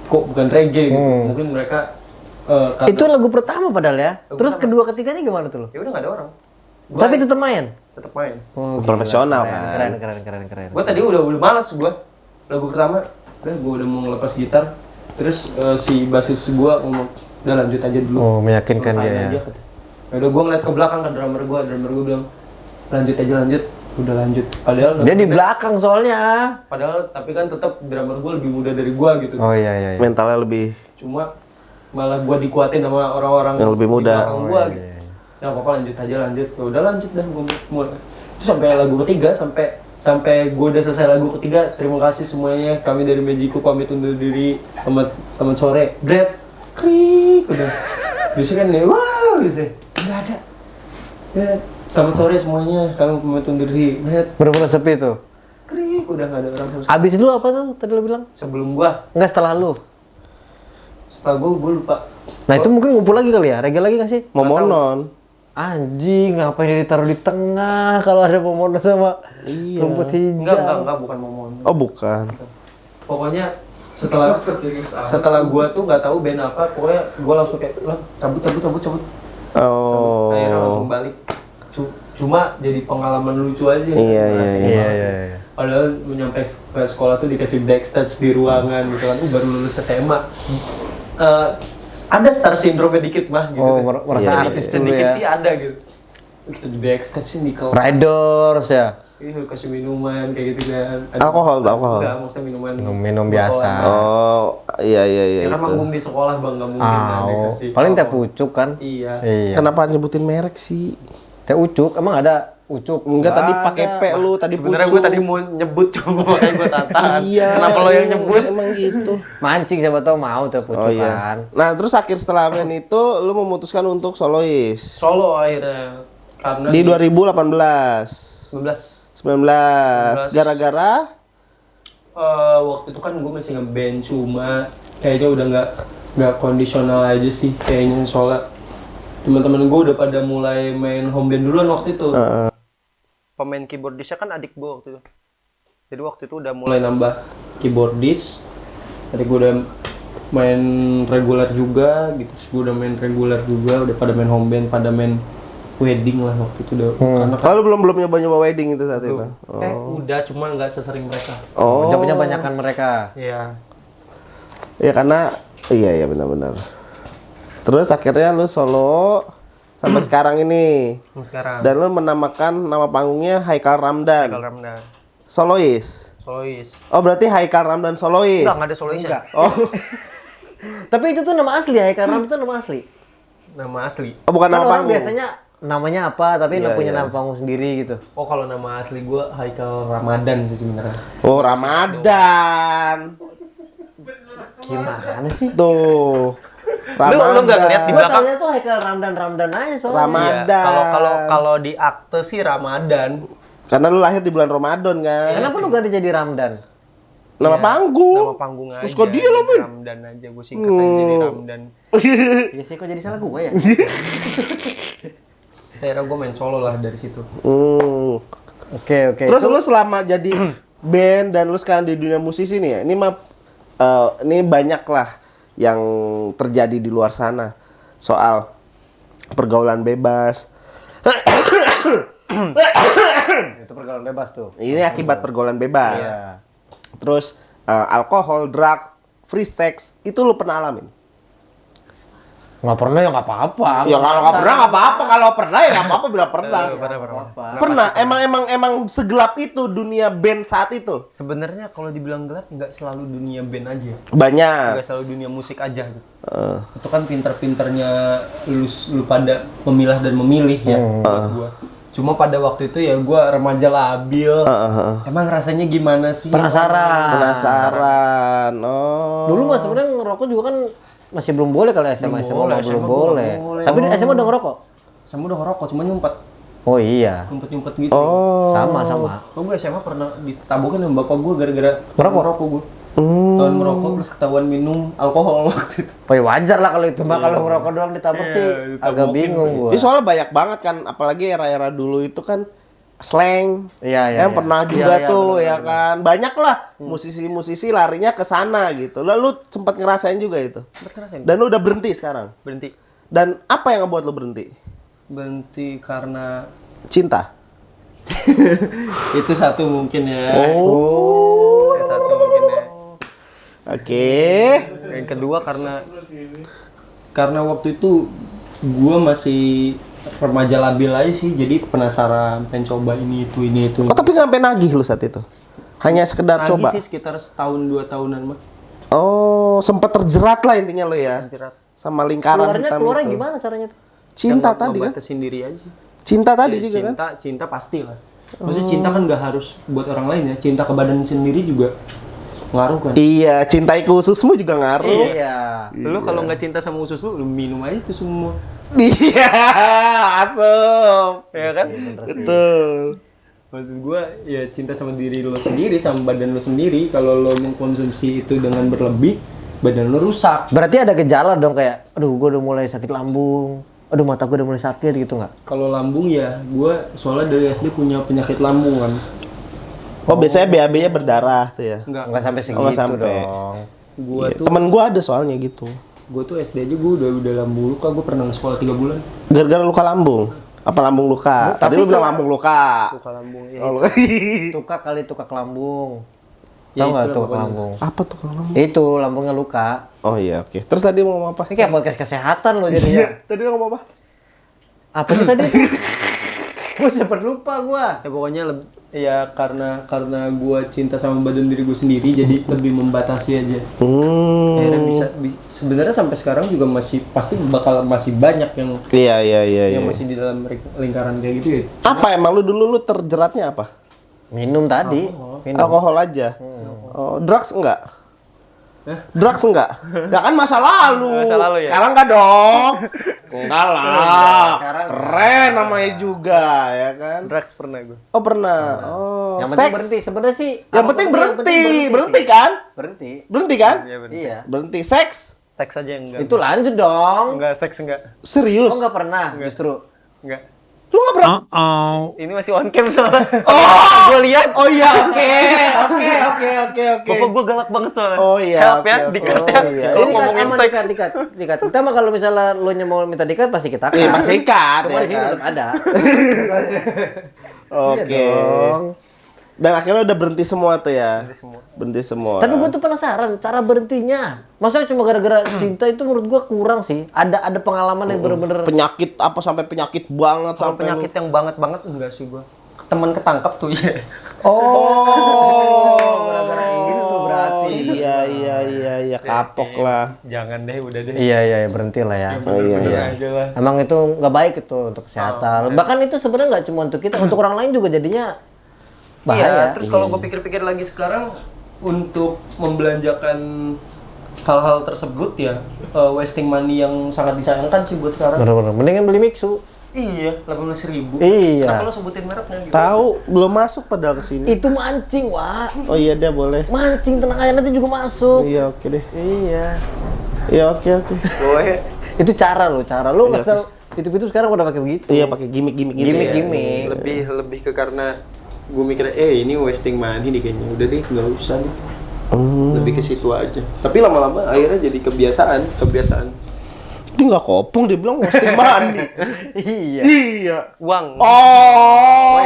kok bukan reggae gitu. Mungkin mereka Itu lagu pertama padahal ya. Terus kedua ketiganya gimana tuh lo? ya udah nggak ada orang. Tapi tetap main. Tetap main. Profesional kan. Keren. Gue tadi udah malas gue. Lagu pertama, gue udah mau ngelepas gitar. Terus si basis gue ngomong, udah lanjut aja dulu. Oh, meyakinkan dia ya. Aja, kata. Ya udah gue ngeliat ke belakang ke drummer gue bilang lanjut aja udah lanjut. Padahal Dia di belakang soalnya. tapi kan tetap drummer gue lebih muda dari gue gitu. Oh iya. Mentalnya lebih. Cuma malah gue dikuatin sama orang-orang Yang lebih muda. Gua, gitu. Ya apa lanjut aja. Ya udah lanjut dah gue mulai. Itu sampai lagu ketiga sampai gue udah selesai lagu ketiga. Terima kasih semuanya. Kami dari Mejiku pamit undur diri. Selamat sore. Bread. Krik udah. Biasanya kan nih, wow bisa. Enggak ada. Ya, selamat sore semuanya. Kami pamit undur diri. Bread. Bener-bener sepi tuh. Krik udah enggak ada orang sama sekali. Abis lu apa tuh tadi lu bilang? Sebelum gua, Enggak, setelah lu. setelah gua lupa. Nah itu mungkin ngumpul lagi kali ya? Reggae lagi gak sih? Momonon. Anjing, ngapain dia ditaruh di tengah kalau ada pemono sama rumput hijau? Enggak, bukan momon. Oh bukan. Pokoknya setelah gua tuh nggak tahu band apa, pokoknya gua langsung kayak lah cabut. Oh. Akhirnya langsung balik. Cuma jadi pengalaman lucu aja. Iya. Iya. Padahal nyampe ke sekolah tuh dikasih backstage di ruangan gitu kan, baru lulus SMA. Ada star syndrome dikit mah gitu. Oh, deh. merasa Iya, artis dulu Sedikit ya. sih ada gitu. Kita di backstage sih di kelas. Riders ya. Kasih minuman kayak gitu kan. Alkohol. Enggak, maksudnya minuman. Minum biasa. Oh, iya Ya kan itu. manggung di sekolah bang, nggak mungkin kan dikasih. Paling teh alkohol. pucuk kan? Iya. Iya. Kenapa nyebutin merek sih? Teh ucuk, emang ada ucuk? Enggak tadi Nggak pakai ada. P lu tadi Sebenarnya pucuk. gue tadi mau nyebut cuma makanya gue tahan. Iya. Kenapa lo yang nyebut? Emang gitu. Mancing siapa tahu mau teh pucuk Oh iya. kan. Nah, terus akhir setelah band itu lu memutuskan untuk solois. Solo akhirnya karena Di 2018. 19 gara-gara waktu itu kan gue masih ngeband, cuma kayaknya udah nggak kondisional aja sih kayaknya, soalnya teman-teman gue udah pada mulai main home band duluan waktu itu. Pemain keyboardisnya kan adik gue waktu itu, jadi waktu itu udah mulai nambah keyboardis. Adik gue udah main reguler juga gitu, terus gue udah main reguler juga, udah pada main home band, pada main wedding lah waktu itu udah. Karena kan lu belum nyoba wedding itu saat itu. udah, cuma nggak sesering mereka. Oh. Jawabnya banyakan mereka. Iya. Ya karena iya benar-benar. Terus akhirnya lu solo sampai sekarang ini. Sekarang. Dan lu menamakan nama panggungnya Haikal Ramdan. Ramdan. Solois. Solois. Oh, berarti Haikal Ramdan solois. Enggak ada soloisnya. Oh, Tapi itu tuh nama asli ya, Haikal Ram itu nama asli. Nama asli. oh bukan Kan nama orang panggung. biasanya namanya apa, tapi Iya, punya iya. nama panggung sendiri gitu. Oh, kalau nama asli gue Haikal Ramadan sih sebenarnya. Oh, Ramadan. Gimana sih? Tuh. Lu nggak ngeliat di Gua belakang? taunya tuh Haikal Ramdan aja soalnya. Ramadan. Iya, kalau di akte sih Ramadan. Karena lu lahir di bulan Ramadan kan. Kenapa lu ganti jadi Ramdan? Nama panggung. Nama panggung aja. Suka dia lah, men. Ramdan aja, gue singkat aja jadi Ramdan. Iya sih, kok jadi salah gue ya? Akhirnya gue main solo lah dari situ. Oke. Terus lu selama jadi band dan lu sekarang di dunia musisi nih ya, ini banyak lah yang terjadi di luar sana soal pergaulan bebas. Itu pergaulan bebas tuh. Ini akibat pergaulan bebas. Iya. Terus alkohol, drugs, free sex, itu lu pernah alamin? Nggak pernah ya nggak apa-apa. Ya kalau nggak pernah nggak apa-apa, kalau pernah ya nggak apa-apa bila pernah. Pernah, emang segelap itu dunia band saat itu. Sebenarnya kalau dibilang gelap nggak selalu dunia band aja. Banyak. Nggak selalu dunia musik aja gitu. Itu kan pinter-pinternya lu pada memilah dan memilih ya buat gua. Cuma pada waktu itu ya gua remaja labil. Emang rasanya gimana sih? Penasaran. Oh. Dulu mah sebenarnya ngerokok juga kan masih belum boleh kalau SMA belum boleh. Tapi di SMA udah ngerokok. Sama udah ngerokok, cuma nyumpet Oh iya. nyumpet gitu. Sama. Oh, gue SMA pernah ditabokin sama bapak gue gara-gara Ngerokok? gue. Ketahuan merokok terus ketahuan minum alkohol waktu itu. Oh ya wajar lah kalau itu mah kalau ngerokok doang ditabrak sih agak bingung gua. Ini soalnya banyak banget kan, apalagi era-era dulu itu kan slang. Iya. Yang pernah juga tuh ya kan. Banyak lah musisi-musisi larinya ke sana gitu. Lalu sempat ngerasain juga itu. Dan lu udah berhenti sekarang. Berhenti. Dan apa yang ngebuat lu berhenti? Berhenti karena Cinta. itu satu mungkin ya. Oh. Itu satu mungkin ya. Oke. Yang kedua karena waktu itu gua masih remaja labil aja sih, jadi penasaran, pengen coba ini itu. Oh, tapi nggak sampai nagih lu saat itu? Hanya sekedar Lagi coba? sih sekitar setahun 2 tahunan mah. Oh, sempat terjerat lah intinya lu ya? Terjerat. Sama lingkaran hitam Keluarnya itu. gimana caranya tuh? Cinta Yang tadi kan? ngebatasin diri aja sih. Cinta tadi Ya, juga kan? Cinta pasti lah. Maksudnya cinta kan nggak harus buat orang lain ya, cinta ke badan sendiri juga ngaruh kan. Iya, cintai ke ususmu juga ngaruh. Iya. Lu kalau nggak cinta sama usus lu minum aja itu semua. Iya, asup. Ya kan? Betul. Maksud gua ya cinta sama diri lo sendiri, sama badan lo sendiri. Kalau lo mengkonsumsi itu dengan berlebih, badan lo rusak. Berarti ada gejala dong kayak, aduh gua udah mulai sakit lambung, aduh mata gua udah mulai sakit gitu nggak? Kalau lambung ya, gua soalnya dari SD punya penyakit lambung kan. Oh, biasanya BAB-nya berdarah tuh ya? Nggak sampai segitu nggak sampai. dong. Gua Iya, tuh temen gua ada soalnya gitu. Gua tuh SD aja gua udah lambung luka, gua pernah sekolah 3 bulan. Gara-gara luka lambung. Apa lambung luka? Tadi lu bilang lambung luka. Luka lambung ya. Oh, luka. Tukak lambung. Ya, Tahu nggak itulah tuh pokoknya. lambung? Apa tuh kalau lambung? Itu lambungnya luka. Oh iya, oke. Terus tadi mau ngomong apa? Ini kayak podcast kesehatan loh jadinya. Tadi lu ngomong apa? Apa sih tadi? Gua sempat lupa gua. Ya pokoknya ya karena gua cinta sama badan diri gua sendiri, jadi lebih membatasi aja. Akhirnya sebenarnya sampai sekarang juga masih pasti bakal masih banyak yang Iya. masih di dalam lingkaran kayak gitu ya. Apa emang lu dulu terjeratnya apa? Minum tadi. Minum. Alkohol aja. Oh, drugs enggak? Drugs enggak? Ya kan masa lalu. Masa lalu ya? Sekarang enggak dong. Enggak lah. Keren namanya juga ya kan. Drugs pernah gua. Oh, pernah. Oh, Yang penting seks. berhenti. Sebenarnya sih. Yang penting berhenti. Berhenti kan? Berhenti. Berhenti kan? Iya. Berhenti seks. Seks aja enggak. Itu lanjut dong. Enggak, seks enggak. Serius? Oh nggak pernah justru. Enggak. Lu enggak pernah? Ini masih on cam soalnya. Oh, Gua lihat. Oh iya, oke. Bapak gua galak banget soalnya. Oh iya, Help ya, oke. dikat Oh, ya. iya. Kalau Ini kan ngomongin aman seks. dikat. Kita mah kalau misalnya lu nya mau minta dikat pasti kita Iya, pasti ikat. Cuma ya di sini kan? tetap ada. Oke. Dan akhirnya udah berhenti semua tuh ya. Berhenti semua. Tapi gue tuh penasaran cara berhentinya. Maksudnya cuma gara-gara cinta itu menurut gue kurang sih. Ada pengalaman yang bener-bener penyakit apa sampai penyakit banget Kalau sampai penyakit yang banget enggak sih gua. Teman ketangkep tuh ya. gara-gara itu berarti. Iya kapok lah. Jangan deh, udah deh. Iya berhenti lah ya. Bener aja lah. Emang itu nggak baik itu untuk kesehatan. Bahkan itu sebenarnya nggak cuma untuk kita, untuk orang lain juga jadinya bahaya. Iya, terus kalau gue pikir-pikir lagi sekarang untuk membelanjakan hal-hal tersebut ya wasting money yang sangat disayangkan sih buat sekarang. Bener-bener. Mendingan beli mixu. Iya, 18.000. Iya. Kenapa lo sebutin mereknya gitu? Tahu, belum masuk padahal ke sini. Itu mancing, Wak. Oh iya deh, boleh. Mancing, tenang aja nanti juga masuk. Iya, oke deh. Iya. Iya, oke. Boleh. Itu cara lo nggak tahu. Itu sekarang udah pakai begitu. Iya, pakai gimmick-gimmick gitu. Gimmick-gimmick. Lebih ke karena gue mikirnya, ini wasting money nih kayaknya. Udah deh, nggak usah nih. Lebih ke situ aja. Tapi lama-lama akhirnya jadi kebiasaan. Itu nggak kopong, dia bilang wasting money. Iya. Iya. Uang. Oh.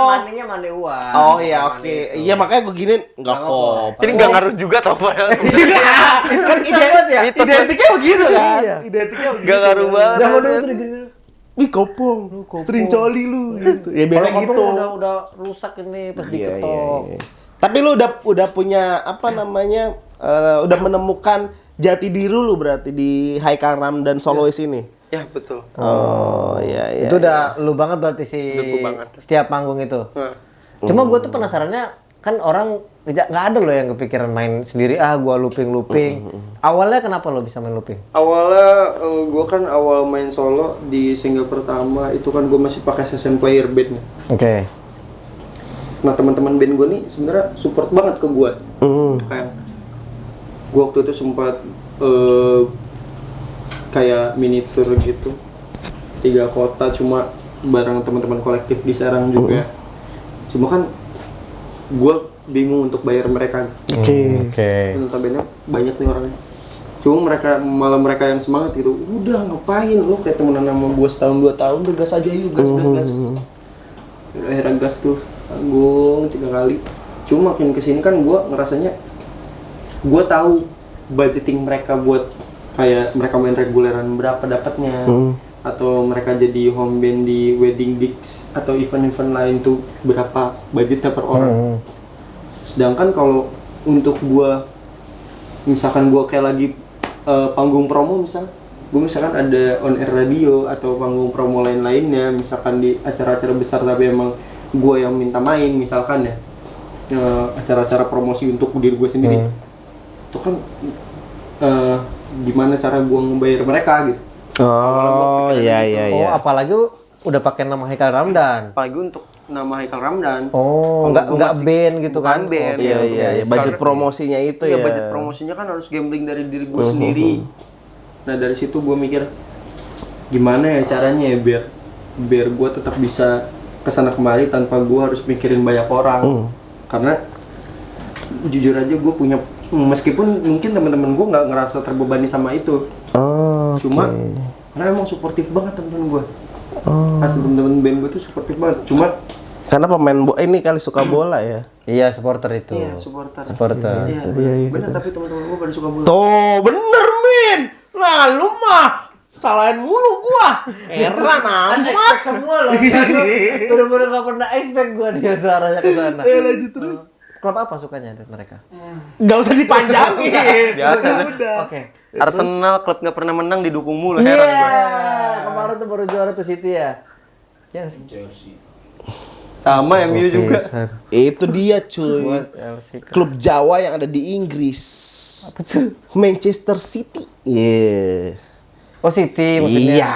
Maninya mani uang. Oh iya, oke. Iya, makanya gue gini nggak kopong. Ini nggak ngaruh juga tau padahal. Kan identiknya begitu kan? Identiknya begitu. Nggak ngaruh banget. Zaman dulu tuh gini. Wih, kopong. Sering coli lu gitu. Ya biasa Kalau gitu. kopong udah rusak ini pas Iya, diketok. iya. Tapi lu udah punya apa namanya? Udah menemukan jati diri lu berarti di Haikal Ramdan Soloist ini. Ya, betul. Oh, iya. Itu udah lu banget berarti Udah gua banget. setiap panggung itu. Nah, Cuma gue tuh penasarannya kan orang nggak ada loh yang kepikiran main sendiri gua looping. Awalnya kenapa lo bisa main looping? awalnya gue kan awal main solo di single pertama itu kan gue masih pakai session player band nih. Oke. Nah, teman-teman band gue nih sebenarnya support banget ke gue. Kayak gue waktu itu sempat kayak mini tour gitu 3 kota cuma bareng teman-teman kolektif di Serang juga. Cuma kan gue bingung untuk bayar mereka. Oke. Notabene banyak nih orangnya. Cuma mereka yang semangat gitu. Udah ngapain lo kayak temenan sama gue setahun 2 tahun udah gas aja yuk gas. Akhirnya gas tuh tanggung 3 kali. Cuma makin kesini kan gue ngerasanya gue tahu budgeting mereka buat kayak mereka main reguleran berapa dapatnya atau mereka jadi home band di wedding gigs atau event-event lain tuh berapa budgetnya per orang. Sedangkan kalau untuk gue misalkan gue kayak lagi panggung promo gue misalkan ada on air radio atau panggung promo lain-lainnya misalkan di acara-acara besar tapi emang gue yang minta main misalkan ya acara-acara promosi untuk diri gue sendiri itu kan gimana cara gue ngebayar mereka gitu. Oh, iya. Oh, apalagi udah pakai nama Haikal Ramdan. Apalagi untuk nama Haikal Ramdan. Oh, Kalau gua nggak masih- band gitu bukan kan? band. Oke, Iya, oke. iya. Budget promosinya itu Ya, ya. budget promosinya kan harus gambling dari diri gue sendiri. Nah, dari situ gue mikir gimana ya caranya ya biar gue tetap bisa kesana kemari tanpa gue harus mikirin banyak orang. Karena jujur aja gue punya meskipun mungkin teman-teman gue nggak ngerasa terbebani sama itu. Oh, Cuma karena emang suportif banget teman-teman gue. Asli teman-teman band gue tuh suportif banget. Cuma karena pemain ini kali suka bola ya. Iya, supporter itu. iya supporter. Supporter. Iya, bener tapi teman-teman gue pada suka bola. Tuh, bener Min. Nah, lu mah salahin mulu gua. Heran amat. Semua loh. Bener-bener gak pernah expect gua dia tuh arahnya ke sana. Lanjut terus. Klub apa sukanya dari mereka? Gak usah dipanjangin. Biasa deh. Udah. Oke. Arsenal klub nggak pernah menang didukung mulu, Iya, heran gua. kemarin tuh baru juara tuh City ya. Yang Sama MU juga. Itu dia cuy. Buat Chelsea. Klub Jawa yang ada di Inggris. Apa tuh? Manchester City. Iya. Oh, City maksudnya. Iya.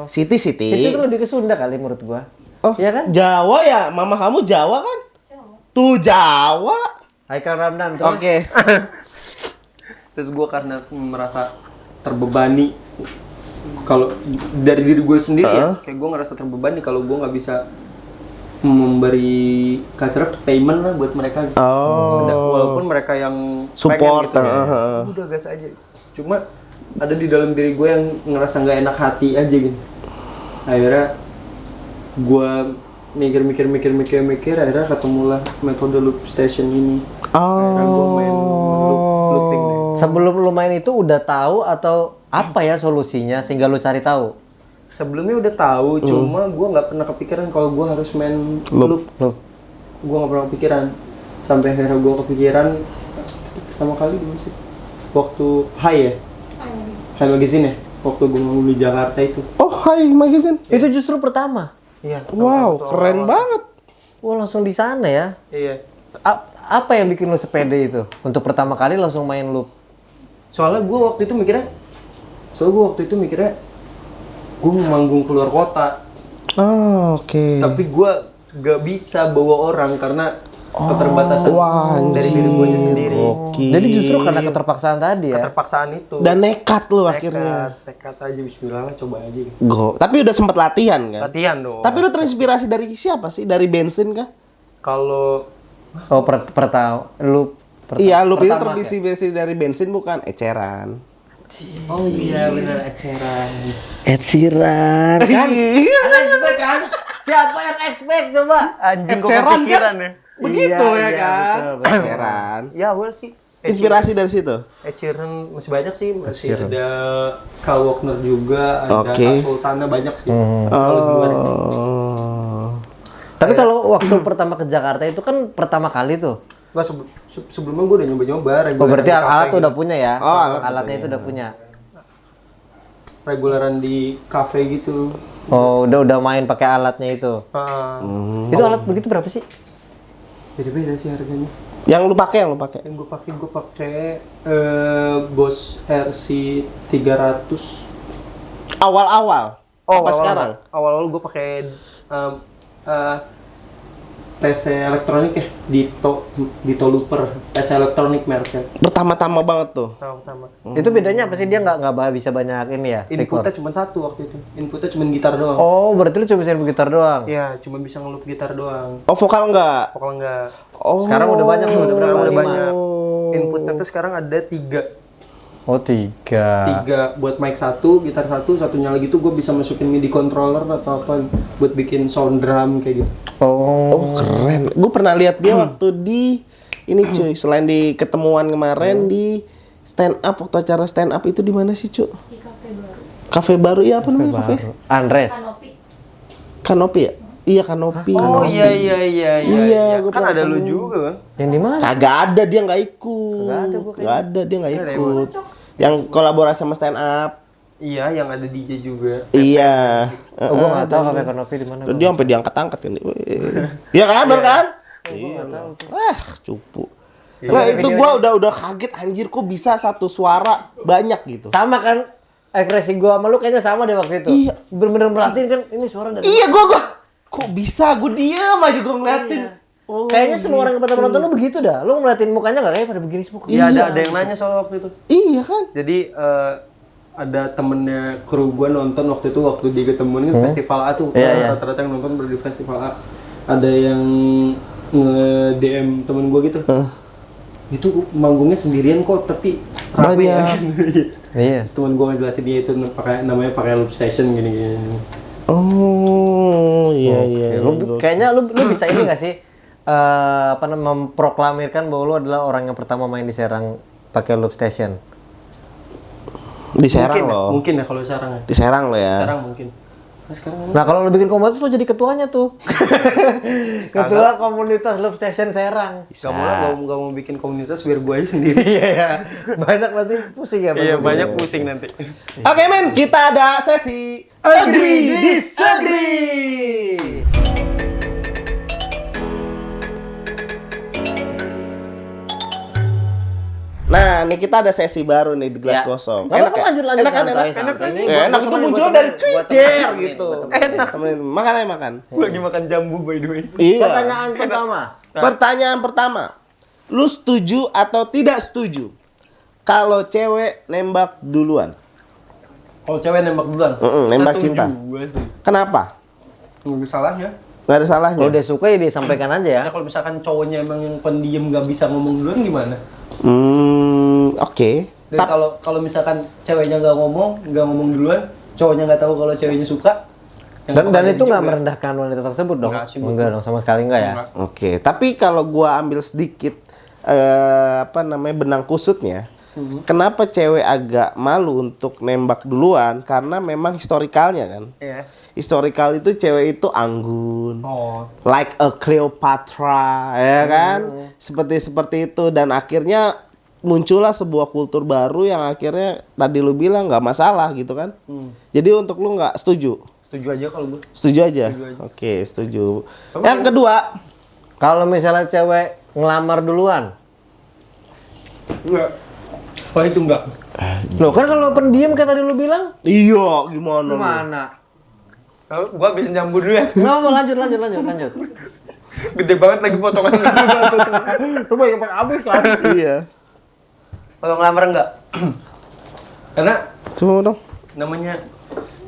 City. City itu lebih ke Sunda kali menurut gua. Oh, Iya kan? Jawa ya? Mama kamu Jawa kan? Tuh Jawa. Haikal Ramdan terus. Oke. Terus gue karena merasa terbebani kalau dari diri gue sendiri ya, kayak gue ngerasa terbebani kalau gue nggak bisa memberi kasar payment lah buat mereka. Walaupun mereka yang Support, pengen gitu, udah gas aja. Cuma ada di dalam diri gue yang ngerasa nggak enak hati aja gitu. Akhirnya gue mikir akhirnya ketemulah metode loop station ini. Akhirnya gue main looping deh. Sebelum lu main itu udah tahu atau apa ya solusinya sehingga lu cari tahu? Sebelumnya udah tahu, cuma gue nggak pernah kepikiran kalau gue harus main loop. Loop. Gue nggak pernah kepikiran. Sampai akhirnya gue kepikiran pertama kali di sih. Waktu Hai Magazine ya. Waktu gue ngomong di Jakarta itu. Oh, Hai Magazine. Itu justru pertama. Iya. Wow, keren banget. Wah, langsung di sana ya. Iya. Apa yang bikin lu sepede itu? Untuk pertama kali langsung main loop. Soalnya gue waktu itu mikirnya, gue manggung keluar kota. Oh, oke. Tapi gue gak bisa bawa orang karena keterbatasan Wah, dari diri gue sendiri. Gokil. Jadi justru karena keterpaksaan tadi ya. Keterpaksaan itu. Dan nekat lu akhirnya. Nekat aja, bismillah lah, coba aja. Tapi udah sempat latihan kan? Latihan dong. Tapi lu terinspirasi dari siapa sih? Dari bensin kah? Kalau Oh, pertama lu Iya, lu itu pertama terinspirasi dari bensin bukan? Eceran. oh iya benar eceran. Ed Sheeran kan? expect kan? Siapa yang expect coba? Anjing kok Eceran kepikiran kan? ya. Begitu ya kan? betul. Eceran. Ya awal sih. Inspirasi dari situ. Eceran masih banyak sih, masih ada Kyle Walker juga, ada Oke. Sultana banyak sih. Kalau di luar itu. Oh. Tapi kalau waktu pertama ke Jakarta itu kan pertama kali tuh. Nggak, sebelumnya gue udah nyoba-nyoba Oh, berarti regularan di alat kafe tuh udah punya ya? Oh, alat alatnya itu udah punya. regularan di kafe gitu. Oh, udah main pakai alatnya itu. Itu alat begitu berapa sih? Beda-beda sih harganya. Yang lu pakai. Yang gue pakai Bose RC 300. Awal-awal. Apa sekarang? Awal-awal gue pakai TC elektronik ya, Dito Looper, TC elektronik mereknya. Pertama-tama banget tuh. Pertama. Itu bedanya apa sih? Dia nggak bisa banyak ini ya? Inputnya record? cuma satu waktu itu. Inputnya cuma gitar doang. Oh, berarti lu cuma bisa gitar doang. Iya, cuma bisa ngelup gitar doang. Oh, vokal enggak? Pokoknya enggak. Oh. Sekarang udah banyak tuh, udah berapa? Udah 5? banyak. Inputnya tuh sekarang ada 3. Oh, 3. 3 buat mic 1, gitar 1, satunya lagi tuh gue bisa masukin MIDI controller atau apa buat bikin sound drum kayak gitu. Oh, keren. Gue pernah lihat dia waktu di ini cuy, selain di ketemuan kemarin di stand up, waktu acara stand up itu di mana sih, Cuk? Di kafe baru. Kafe baru ya, apa namanya kafe? Andres. Kanopi. Kanopi ya? Iya, Kanopi. Oh iya. Iya, gua Kan pernah ada lu ketemu. juga kan? Yang di mana? Kagak ada, dia nggak ikut. Kagak ada, gua kayaknya. Nggak ada, dia nggak ikut. Yang kolaborasi sama stand up. Iya, yang ada DJ juga. Iya. Oh, gua nggak tahu kafe Kanopi di mana. Dia sampai diangkat-angkat kan. Iya kan, bener kan? Iya. Wah, cupu. Nah, itu gua udah kaget anjir kok bisa satu suara banyak gitu. Sama kan ekspresi gua sama lu kayaknya sama deh waktu itu. Iya. Bener-bener merhatiin kan ini suara dari. Iya, gua kok bisa? Gua diem aja gua ngeliatin. Oh, Kayaknya semua orang yang pertama nonton lu begitu dah. Lu ngeliatin mukanya nggak kayak pada begini semua. Iya, ada yang nanya soal waktu itu. iya kan? Jadi ada temennya kru gua nonton waktu itu waktu dia ketemuan kan festival A tuh. Rata-rata yang nonton di festival A. Ada yang nge-DM temen gua gitu. Itu manggungnya sendirian kok, tapi rame ya. Iya. Terus temen gua ngejelasin dia itu namanya pakai loop station gini-gini. Oh, iya. Kayaknya lu bisa ini nggak sih? Memproklamirkan bahwa lu adalah orang yang pertama main di Serang pakai loop station. Di Serang loh. Mungkin ya kalau sekarang ya. Di Serang lo ya. Sekarang mungkin. Nah, sekarang Nah kalau lu bikin komunitas lu jadi ketuanya tuh. Ketua komunitas loop station Serang. gak mau lah, gak mau bikin komunitas biar gua aja sendiri. Iya ya. Banyak nanti pusing ya. Iya, Bang. banyak pusing nanti. Oke men, kita ada sesi Agree Disagree. Nah, nih kita ada sesi baru nih di gelas Ya. kosong. Nggak apa-apa, lanjut, enak kan? santai, Enak santai. kan? Ini Ya, buat enak itu temenin, muncul buat dari temenin, Twitter buat gitu. temenin. Enak. Temenin. Makan aja makan. Gua lagi makan jambu by the way. Iya. Pertanyaan pertama. Pertanyaan pertama. Lu setuju atau tidak setuju kalau cewek nembak duluan? Kalau cewek nembak duluan. Nembak setuju, cinta. Gua setuju. Kenapa? Nggak ada salahnya. Nggak ada salahnya. Kalau dia suka ya disampaikan aja ya. Nah, kalau misalkan cowoknya emang yang pendiam nggak bisa ngomong duluan gimana? Oke. Dan kalau misalkan ceweknya nggak ngomong duluan, cowoknya nggak tahu kalau ceweknya suka. yang Dan itu nggak juga. merendahkan wanita tersebut dong. Nggak sih, Enggak dong, sama sekali enggak ya. Nggak. Oke, tapi kalau gua ambil sedikit benang kusutnya, kenapa cewek agak malu untuk nembak duluan? Karena memang historikalnya kan. Iya. Historikal itu cewek itu anggun, Oh. like a Cleopatra, ya kan? Seperti itu dan akhirnya muncullah sebuah kultur baru yang akhirnya tadi lu bilang nggak masalah gitu kan? Jadi untuk lu nggak setuju? Setuju aja kalau gue. Setuju aja? Oke, setuju. Yang kedua, Kalau misalnya cewek ngelamar duluan, Enggak. Oh itu enggak. Loh kan kalau pendiam kayak tadi lu bilang, Iya, gimana? lu? gimana? Gua habis nyambut dulu ya. Nggak mau lanjut. Gede banget lagi potongan. Lu mau sampai habis kan? Iya. Kalau ngelamar enggak? Karena Coba dong, namanya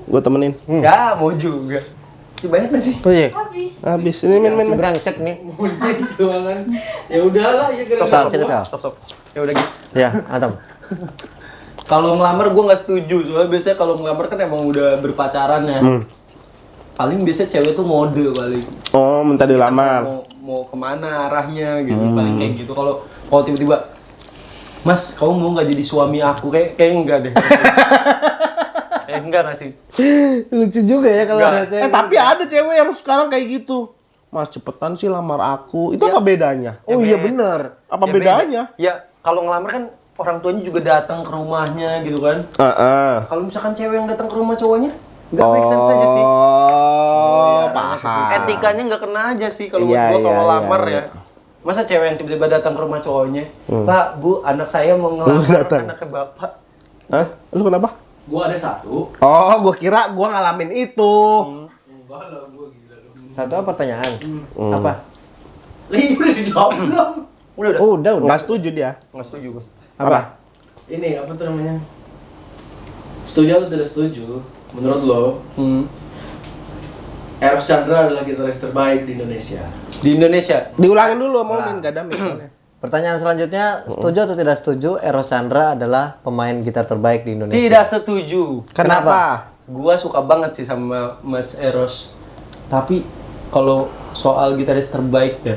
gua temenin. ya mau juga. Sih banyak nggak sih? Oh iya. Habis ini min. Brengsek nih. Monyet doangan. Ya udahlah ya kira Stop, stop. Stop. Ya udah gitu. Ya, Atom. Kalau ngelamar gue nggak setuju, soalnya biasanya kalau ngelamar kan emang udah berpacaran ya. Paling biasanya cewek tuh mode paling. Oh, minta dilamar. Mau kemana arahnya gitu, paling kayak gitu. Kalau tiba-tiba, Mas, kamu mau nggak jadi suami aku? Kayak enggak deh. Enggak nggak sih? Lucu juga ya kalau Nggak. ada cewek. Tapi ada cewek yang sekarang kayak gitu. Mas, cepetan sih lamar aku. Itu apa bedanya? Oh iya bener. Apa Ya, bedanya? Ya kalau ngelamar kan orang tuanya juga datang ke rumahnya gitu kan. Kalau misalkan cewek yang datang ke rumah cowoknya, nggak make sense aja sih. Oh, paham. Etikanya nggak kena aja sih kalau Iya, buat gua kalau iya, lamar iya. ya. Masa cewek yang tiba-tiba datang ke rumah cowoknya, Pak, Bu, anak saya mau ngelamar datang. anaknya Bapak. Hah? Lu kenapa? Gua ada satu. Oh, gua kira gua ngalamin itu. Enggak lah, gua gila. Satu apa pertanyaan? Apa? Ini udah dijawab belum? Udah. Oh, udah. Nggak setuju dia. Nggak setuju gua. Apa? Ini apa tuh namanya? Setuju atau tidak setuju? Menurut lo, Eros Chandra adalah gitaris terbaik di Indonesia. Di Indonesia, Diulangin dulu mau min gak ada misalnya. Pertanyaan selanjutnya, setuju atau tidak setuju Eros Chandra adalah pemain gitar terbaik di Indonesia? tidak setuju. Kenapa? Gua suka banget sih sama Mas Eros. Tapi kalau soal gitaris terbaik ya,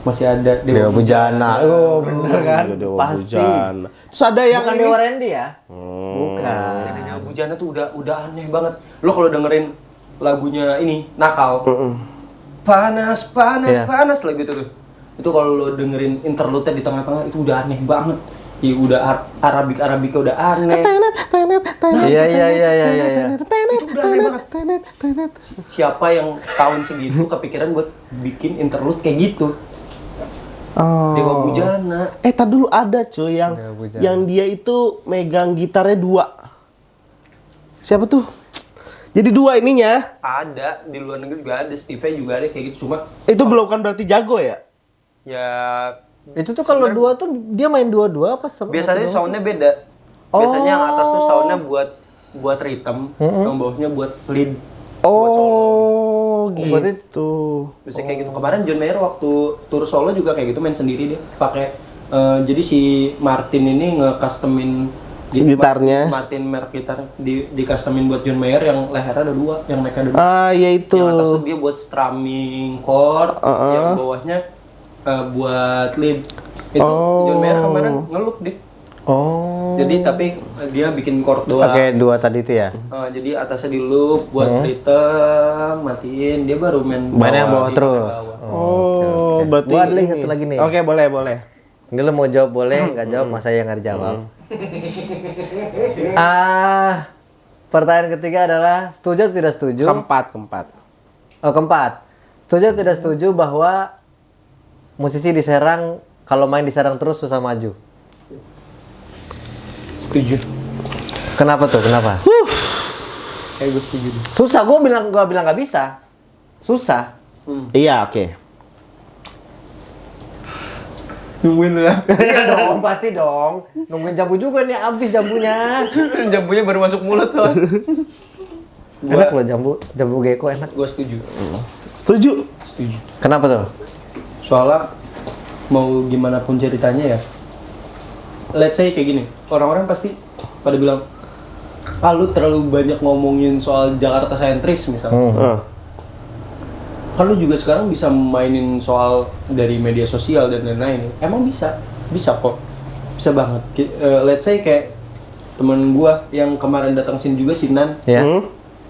masih ada Dewa Bujana. Oh, bener kan? Dewa Pasti. Bujana. Terus ada yang Bukan ini. Dewa Randy ya? Bukan. Dewa Bujana tuh udah aneh banget. Lo kalau dengerin lagunya ini Nakal, panas Iya. panas lagu itu tuh. Itu kalau lo dengerin interlude di tengah-tengah itu udah aneh banget. Ya udah Arabika udah aneh. Iya. Itu udah aneh banget. Siapa yang tahun segitu kepikiran buat bikin interlude kayak gitu? Oh. Dewa Bujana. Tar dulu ada cuy Dewa Bujana. yang dia itu megang gitarnya 2. Siapa tuh? Jadi 2 ininya. Ada di luar negeri juga ada, Steve juga ada kayak gitu, cuma Itu belum kan berarti jago ya? ya Itu tuh kalau dua tuh dia main dua-dua apa? biasanya soundnya beda. Biasanya yang atas tuh soundnya buat rhythm, yang bawahnya buat lead. Oh, berarti- gitu. Biasanya kayak gitu. Kemarin John Mayer waktu tour solo juga kayak gitu, main sendiri dia. Pakai jadi si Martin ini nge-customin Gitarnya. Martin merek gitar di customin buat John Mayer yang lehernya ada 2, yang neck ada 2. Ya itu. Yang atas tuh dia buat strumming chord, yang bawahnya buat lead. Itu John Mayer kemarin ngelup deh. Oh. Jadi tapi dia bikin chord doang. Oke, dua tadi itu ya. Jadi atasnya di loop buat rhythm, matiin, dia baru main Main yang bawah di terus. bawah. Oh, berarti Gua ada lagi ini. satu lagi nih. Oke, boleh. Ini lo mau jawab boleh, nggak jawab masa yang nggak dijawab. Pertanyaan ketiga adalah setuju atau tidak setuju? Keempat. Oh, keempat. Setuju atau tidak setuju bahwa musisi di Serang kalau main di Serang terus susah maju? Setuju. Kenapa tuh? Kenapa? Kayak gue setuju. Susah. Gua bilang nggak bisa. Susah. Iya, oke. Nungguin lah. Iya dong, pasti dong. Nungguin jambu juga nih, habis jambunya. Jambunya baru masuk mulut tuh. Enak loh jambu gecko enak. Gue setuju. Setuju. Setuju. Kenapa tuh? Soalnya mau gimana pun ceritanya ya. Let's say kayak gini, orang-orang pasti pada bilang, lu terlalu banyak ngomongin soal Jakarta sentris misalnya. Kan lu juga sekarang bisa mainin soal dari media sosial dan lain-lain. Emang bisa kok, bisa banget. Let's say kayak temen gua yang kemarin datang sini juga, Sinan. Ya.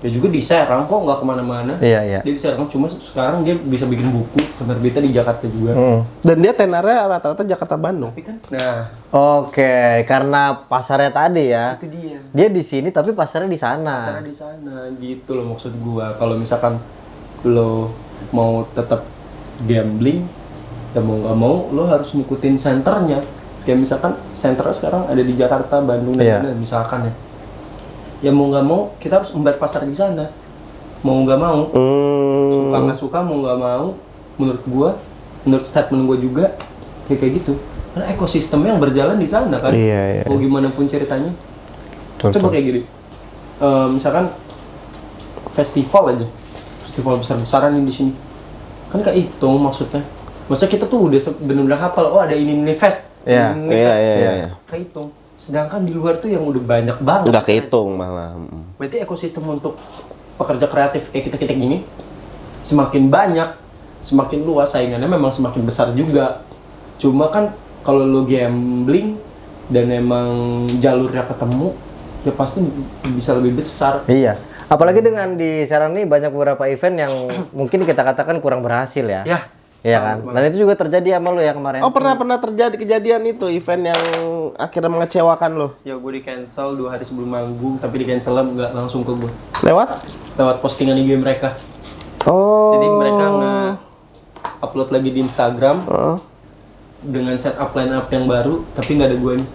Dia juga di Serang kok, nggak kemana-mana. Iya. Dia di Serang, cuma sekarang dia bisa bikin buku, penerbitnya di Jakarta juga. Dan dia tenarnya rata-rata Jakarta Bandung. Tapi kan, nah Oke, karena pasarnya tadi ya. itu dia. Dia di sini tapi pasarnya di sana. Pasarnya di sana, gitu loh maksud gua. Kalau misalkan lo mau tetap gambling, ya mau nggak mau lo harus ngikutin senternya. Kayak misalkan senternya sekarang ada di Jakarta, Bandung, dan Iya. lain-lain, misalkan ya. Ya mau nggak mau kita harus embat pasar di sana. Mau nggak mau, suka nggak suka, mau nggak mau, menurut gua, menurut statement gua juga kayak gitu. Karena ekosistemnya yang berjalan di sana kan. Iya, iya. Mau gimana pun ceritanya. Betul, Coba betul. kayak gini. Misalkan festival aja. Festival besar-besaran nih di sini. Kan kayak itu maksudnya. Maksudnya kita tuh udah benar-benar hafal, oh ada ini fest. Iya. Ini Iya, fest. iya, iya. Kehitung. Sedangkan di luar tuh yang udah banyak banget. Udah kehitung malah. Berarti ekosistem untuk pekerja kreatif kayak kita-kita gini semakin banyak, semakin luas, saingannya memang semakin besar juga. Cuma kan kalau lo gambling dan emang jalurnya ketemu, ya pasti bisa lebih besar. Iya. Apalagi dengan di sekarang nih banyak beberapa event yang mungkin kita katakan kurang berhasil ya. Ya. Iya kan? Dan itu juga terjadi sama lu ya kemarin. Oh, pernah terjadi kejadian itu event yang akhirnya mengecewakan lo. Ya gue di cancel 2 hari sebelum manggung, tapi di cancel nggak langsung ke gue. Lewat Postingan IG mereka. Oh. Jadi mereka nge-upload lagi di Instagram dengan setup line up yang baru, tapi nggak ada gue nih.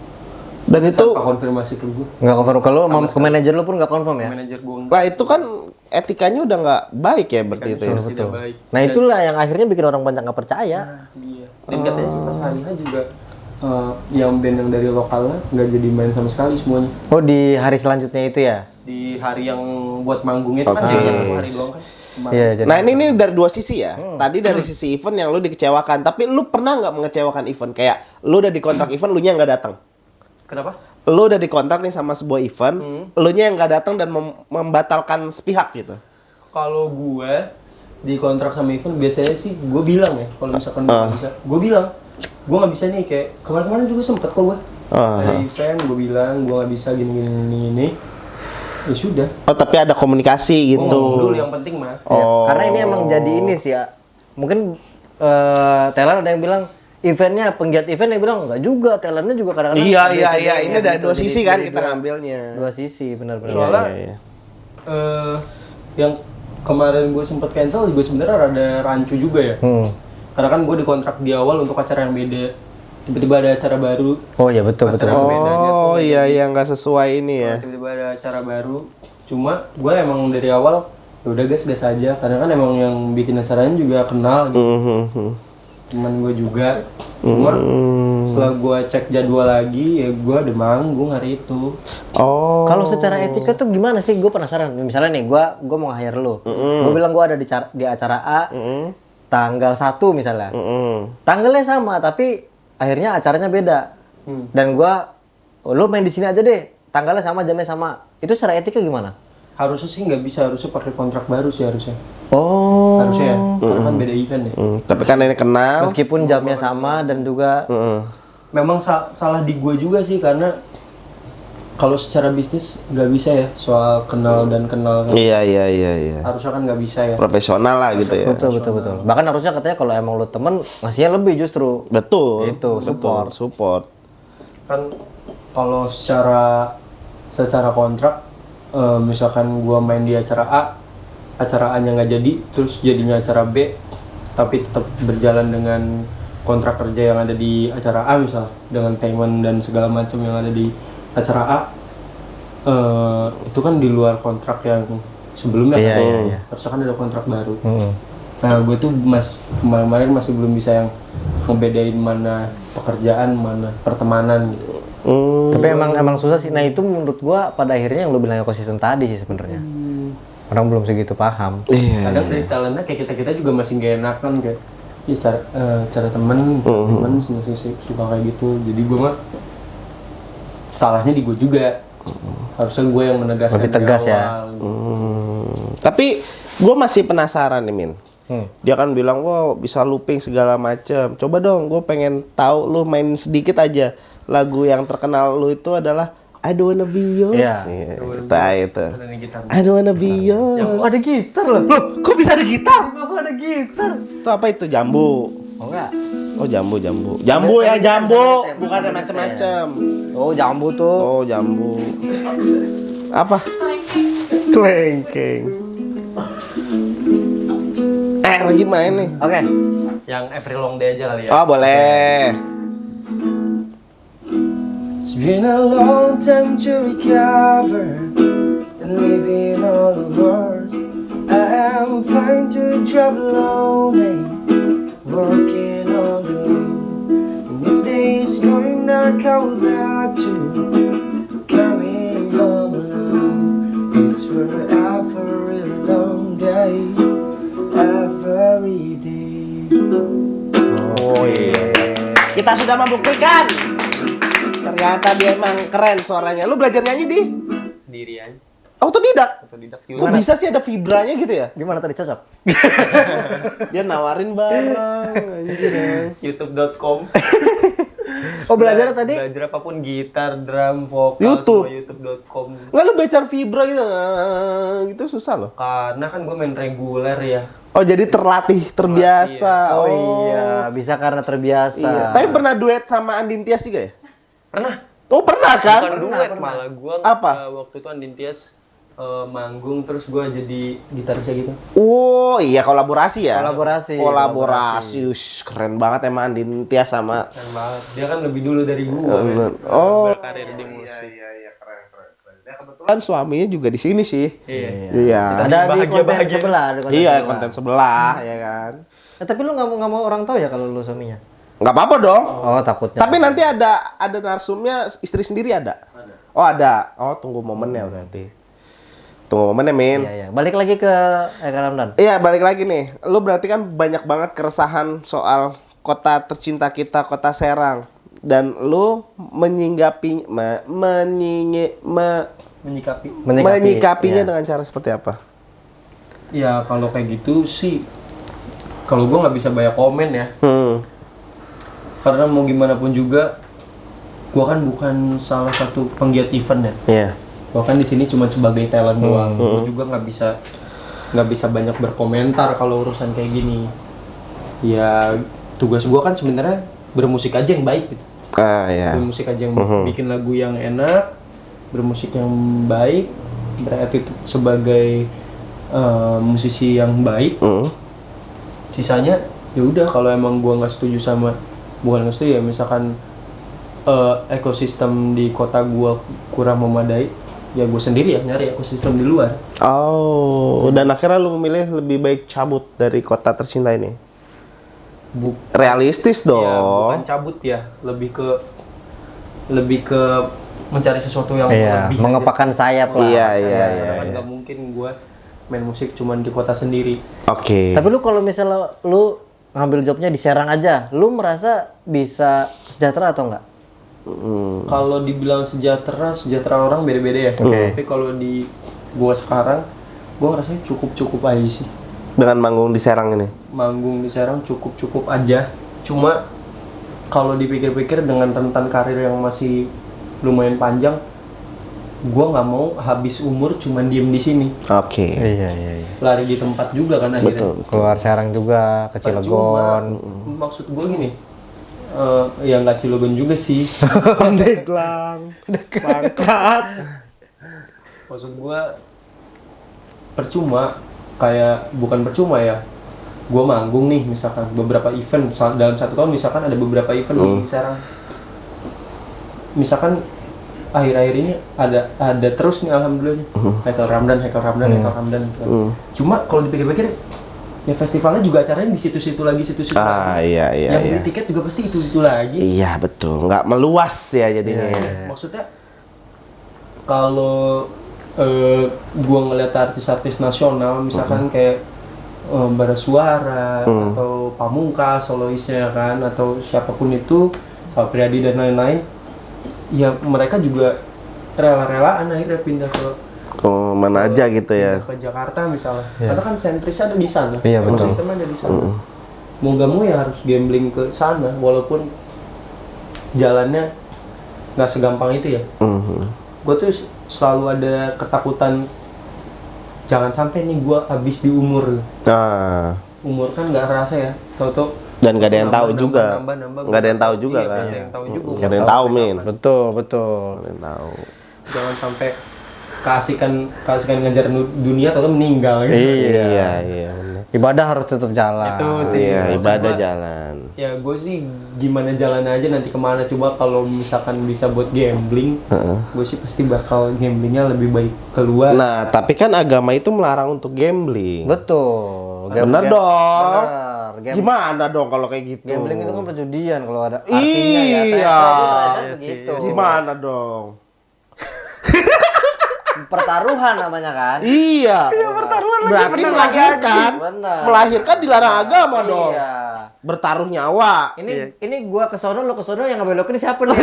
Dan itu Tanpa konfirmasi ke gue. Nggak confirm kalau ke manajer lu pun nggak confirm ya. Manajer gue lah itu kan etikanya udah nggak baik ya berarti itu ya. tidak baik. Nah itulah yang akhirnya bikin orang banyak nggak percaya. Iya. Dan katanya sih pas harinya juga yang band yang dari lokalnya nggak jadi main sama sekali semuanya. Oh di hari selanjutnya itu ya? Di hari yang buat manggungnya itu kan hanya 1 hari doang kan. Kemarin. Iya. Jadi. Nah ini dari dua sisi ya. Tadi dari sisi event yang lu dikecewakan, tapi lu pernah nggak mengecewakan event? Kayak lu udah dikontrak event, lu nya nggak datang. Kenapa? Lu udah dikontrak nih sama sebuah event, lu nya yang nggak datang dan membatalkan sepihak gitu. Kalau gue di kontrak sama event biasanya sih gue bilang ya kalau misalkan gue nggak bisa, gue bilang gue nggak bisa nih, kayak kemarin juga sempet kok gue dari event gue bilang gue nggak bisa gini. Ya sudah. Oh tapi ada komunikasi Gue ngomong gitu. dulu yang penting mah. Oh. Karena ini emang jadi ini sih ya. Mungkin Thailand ada yang bilang eventnya penggiat event yang bilang enggak juga, Thailandnya juga kadang-kadang Iya ada iya juga iya, yang ini dari gitu. dua Jadi sisi kan dari kita ngambilnya. dua sisi benar-benar. Soalnya iya. Yang kemarin gue sempet cancel juga sebenarnya rada rancu juga ya. Karena kan gue dikontrak di awal untuk acara yang beda. Tiba-tiba ada acara baru. Oh iya betul betul. Acara yang bedanya Oh tuh iya iya nggak sesuai ini ya. tiba-tiba ada acara baru. Cuma gue emang dari awal ya udah gas aja. Karena kan emang yang bikin acaranya juga kenal gitu. Teman gue juga. Cuma setelah gue cek jadwal lagi ya gue ada manggung hari itu. Oh. Kalau secara etika tuh gimana sih? Gue penasaran. Misalnya nih, gue mau hire lu. Gue bilang gue ada di acara A, tanggal 1 misalnya. Tanggalnya sama, tapi akhirnya acaranya beda. Dan gue, lu main di sini aja deh. Tanggalnya sama, jamnya sama. Itu secara etika gimana? Harusnya sih nggak bisa, harusnya pakai kontrak baru sih harusnya. Oh. Harusnya ya, karena kan beda event ya. Tapi kan ini kenal. Meskipun jamnya sama dan juga Memang salah di gue juga sih, karena kalau secara bisnis nggak bisa ya soal kenal dan kenal kan. Iya. Harusnya kan nggak bisa ya. Profesional lah gitu ya. betul. Bahkan harusnya katanya kalau emang lu temen ngasihnya lebih justru. Betul. Itu, betul. Support. Kan kalau secara kontrak misalkan gua main di acara A nya nggak jadi, terus jadinya acara B tapi tetap berjalan dengan kontrak kerja yang ada di acara A, misal dengan payment dan segala macam yang ada di acara A, itu kan di luar kontrak yang sebelumnya. Iya, kan. iya. Harusnya kan ada kontrak baru. Nah gue tuh kemarin masih belum bisa yang ngebedain mana pekerjaan mana pertemanan gitu. Tapi emang susah sih. Nah itu menurut gua pada akhirnya yang lu bilang ekosistem tadi sih sebenarnya. Orang belum segitu paham. Kadang dari talentnya kayak kita juga masih gak enak kan, kayak ya cara temen masih suka kayak gitu. Jadi gue mah salahnya di gue juga. Harusnya gue yang menegaskan Lebih tegas dari ya. awal, gitu. Tapi gue masih penasaran nih Min. Dia kan bilang, wah bisa looping segala macem. Coba dong, gue pengen tahu lu main sedikit aja. Lagu yang terkenal lu itu adalah I Don't Wanna Be Yours. Iya. Itu. Ada nih gitar. I Don't Wanna Be Yours. Oh ada gitar loh. Kok bisa ada gitar? Kenapa ada gitar? Itu apa itu? Jambu. Oh enggak. Oh jambu. Jambu ya jambu. Bukan ada macam-macam. Oh jambu tuh. Oh jambu. Apa? Kelengkeng. Lagi main nih. Oke. Yang April Long Day aja kali ya. Oh boleh. been a long time to recover and living all the worst. I am fine to travel lonely, working all day. And if days going dark, I will back to coming home alone. It's forever a long day, every day. Oh iya. Kita sudah membuktikan. Ternyata dia emang keren suaranya. Lu belajar nyanyi di? Sendirian. Autodidak. Autodidak Kok bisa sih ada vibranya gitu ya? Gimana tadi cocok? Dia nawarin barang anjir emang. YouTube.com. Oh belajar tadi? Belajar apapun, gitar, drum, vokal, YouTube. semua YouTube.com. Nggak lu belajar vibra gitu, gitu susah loh. Karena kan gue main reguler ya. Oh jadi terlatih, terbiasa. Oh iya, bisa karena terbiasa. Iya. Tapi pernah duet sama Andin Tias juga ya? Pernah. Oh pernah kan? Bukan duet malah gue. Apa? Waktu itu Andin Tias manggung terus gue jadi gitarisnya gitu. Oh iya kolaborasi ya? Kolaborasi. Ush, keren banget emang Andin Tias sama. Keren banget. Dia kan lebih dulu dari gue. Oh. Berkarir di musik. Kebetulan suaminya juga di sini sih. Iya. Iya. Ada di konten Bahagia. sebelah. Ada Iya sebelah. konten sebelah ya kan. Tapi lu nggak mau orang tahu ya kalau lu suaminya? Nggak apa-apa dong. Oh takutnya. Tapi nanti ada narsumnya istri sendiri ada. Oh ada. Oh tunggu momennya berarti. Tunggu momennya Min. Iya, iya. Balik lagi ke Eka Ramdan. Iya balik lagi nih. Lu berarti kan banyak banget keresahan soal kota tercinta kita, kota Serang. Dan lu menyikapinya iya. dengan cara seperti apa? Ya kalau kayak gitu sih, kalau gue nggak bisa banyak komen ya. Karena mau gimana pun juga, gue kan bukan salah satu penggiat event ya. Iya. Gue kan di sini cuma sebagai talent doang. Gue juga nggak bisa banyak berkomentar kalau urusan kayak gini. Ya tugas gue kan sebenarnya bermusik aja yang baik gitu. Ah ya. Bermusik aja yang bikin lagu yang enak, bermusik yang baik, berattitude sebagai musisi yang baik. Sisanya ya udah kalau emang gua nggak setuju sama, bukan nggak setuju ya, misalkan ekosistem di kota gua kurang memadai, ya gue sendiri ya nyari ekosistem di luar. Oh, dan akhirnya lu memilih lebih baik cabut dari kota tercinta ini. Realistis dong. Ya, bukan cabut ya, lebih ke mencari sesuatu yang Iya, lebih. mengepakkan sayap lah. Iya. Kan nggak mungkin gue main musik cuman di kota sendiri. Oke. Tapi lu kalau misalnya lu ngambil jobnya di Serang aja, lu merasa bisa sejahtera atau enggak? Kalau dibilang sejahtera orang beda-beda ya. Tapi kalau di gua sekarang, gua ngerasanya cukup aja sih. Dengan manggung di Serang ini. Manggung di Serang cukup aja. Cuma kalau dipikir-pikir dengan rentan karir yang masih lumayan panjang, gua nggak mau habis umur cuman diem di sini. Oke. Iya. Lari di tempat juga kan akhirnya. Betul. Keluar Serang juga, ke Cilegon. Maksud gua gini, ya nggak Cilegon juga sih. Pandeglang. Pangkas. Maksud gua percuma, kayak bukan percuma ya. Gua manggung nih misalkan beberapa event dalam 1 tahun, misalkan ada beberapa event di Serang. Misalkan akhir-akhir ini ada terus nih alhamdulillah. Haikal Ramdan gitu kan. Cuma kalau dipikir-pikir ya festivalnya juga acaranya di situ-situ lagi. Iya. Yang beli tiket juga pasti itu lagi. Iya betul, nggak meluas ya jadinya. Maksudnya kalau gua ngeliat artis-artis nasional misalkan kayak Bara Suara atau Pamungkas soloisnya kan, atau siapapun itu, Pak Priadi dan lain-lain, ya mereka juga rela-relaan akhirnya pindah ke mana aja gitu ya. ke Jakarta misalnya. Karena kan sentrisnya ada di sana. Iya, betul. Sistemnya ada di sana. Mau gak mau ya harus gambling ke sana, walaupun jalannya nggak segampang itu ya. Gue tuh selalu ada ketakutan, jangan sampai nih gue habis di umur. Umur kan nggak rasa ya, tau-tau. Dan nggak ada yang tahu juga. Nggak ada yang tahu juga Iya, kan. nggak ada yang tahu juga. Nggak ada yang tahu Min. Betul. Nggak ada yang tahu. Jangan sampai keasikan ngejar dunia atau meninggal gitu. Iya, benar. Ibadah harus tetap jalan. Itu sih. Iya, ibadah Cuma, jalan. ya gue sih gimana jalan aja nanti kemana, coba kalau misalkan bisa buat gambling, gue sih pasti bakal gamblingnya lebih baik keluar. Nah, tapi kan agama itu melarang untuk gambling. Betul. Bener dong. Bener. Gimana dong kalau kayak gitu? Gambling itu kan perjudian kalau ada artinya ya. Iya. Begitu. Gimana dong? Pertaruhan namanya kan? Iya. Berarti melahirkan. Benar. Melahirkan dilarang agama dong. Iya. Bertaruh nyawa. Ini gua ke sono, lo ke sono, yang ngebelokin siapa nih?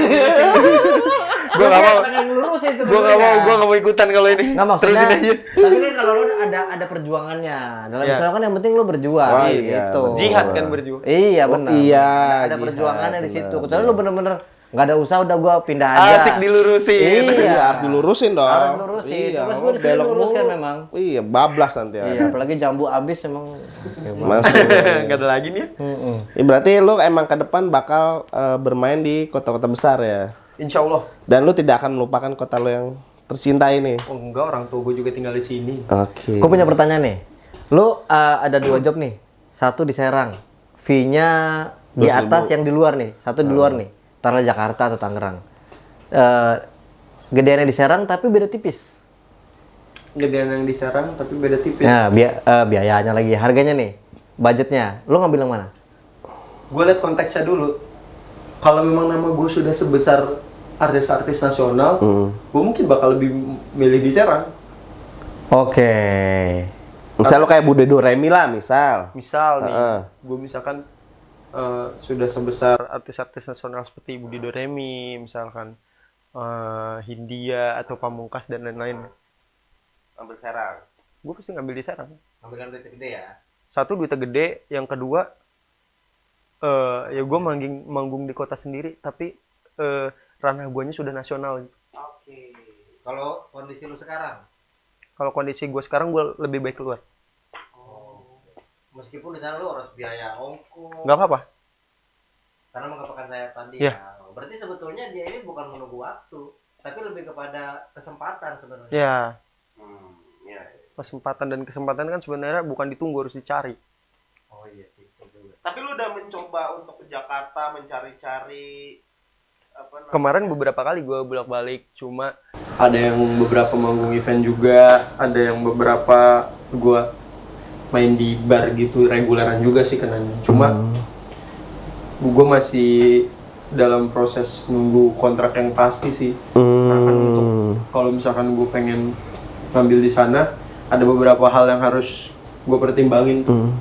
Gua nggak mau. Pengen ngelurusin itu. Gua nggak mau ikutan kalau ini. Nggak maksudnya. Terusin aja. Tapi kan kalau lo ada perjuangannya. Dalam Iya. Islam kan yang penting lo berjuang Wah, iya, gitu. betul. Jihad kan berjuang. Iya Oh, benar. iya, Ada jihad, perjuangannya di situ. benar, Kecuali lo bener-bener nggak ada usaha, udah gua pindah aja. Asik dilurusin. Iya. Harus dilurusin dong. Harus dilurusin. Tugas gua di sini belok luruskan mulu. memang. Iya, bablas nanti ya. Iya, apalagi jambu abis emang. Masuk. Nggak ada lagi nih. Ya, berarti lu emang ke depan bakal bermain di kota-kota besar ya. Insya Allah. Dan lu tidak akan melupakan kota lu yang tercinta ini. Oh enggak, orang tua gue juga tinggal di sini. Oke. Gue punya pertanyaan nih. Lu ada 2 job nih. Satu di Serang. Fee-nya di atas, yang di luar nih. Satu di luar nih. Taruh Jakarta atau Tangerang. Gedeannya di Serang tapi beda tipis. Gedean yang di Serang tapi beda tipis. Nah, biayanya lagi, harganya nih. Budgetnya. Lu ngambil yang mana? Gue liat konteksnya dulu. Kalau memang nama gue sudah sebesar artis-artis nasional, gue mungkin bakal lebih milih di Serang. Oke. Misal lu kayak Bude Doremi lah, misal. Misal nih, Heeh. gue misalkan sudah sebesar artis-artis nasional seperti Budi Doremi, misalkan Hindia atau Pamungkas dan lain-lain. Ambil Serang. Gue pasti ngambil di Serang. Ngambil duit gede ya. Satu, duitnya gede. Yang kedua, ya gue manggung di kota sendiri, tapi ranah guanya sudah nasional. Oke. Kalau kondisi lu sekarang? Kalau kondisi gue sekarang, gue lebih baik keluar. Meskipun di sana lu harus biaya ongkos. Nggak apa-apa. Karena mengatakan saya tadi Iya. ya. Berarti sebetulnya dia ini bukan menunggu waktu, tapi lebih kepada kesempatan sebenarnya. Ya, Ya. kesempatan dan kesempatan kan sebenarnya bukan ditunggu, harus dicari. Oh iya, itu juga. Tapi lu udah mencoba untuk ke Jakarta mencari-cari apa namanya? Kemarin beberapa kali gue bolak-balik, cuma ada yang beberapa manggung event juga, ada yang beberapa gue main di bar gitu, reguleran juga sih kenanya. Cuma gue masih dalam proses nunggu kontrak yang pasti sih. Nah, kan untuk kalau misalkan gue pengen ngambil di sana, ada beberapa hal yang harus gue pertimbangin tuh.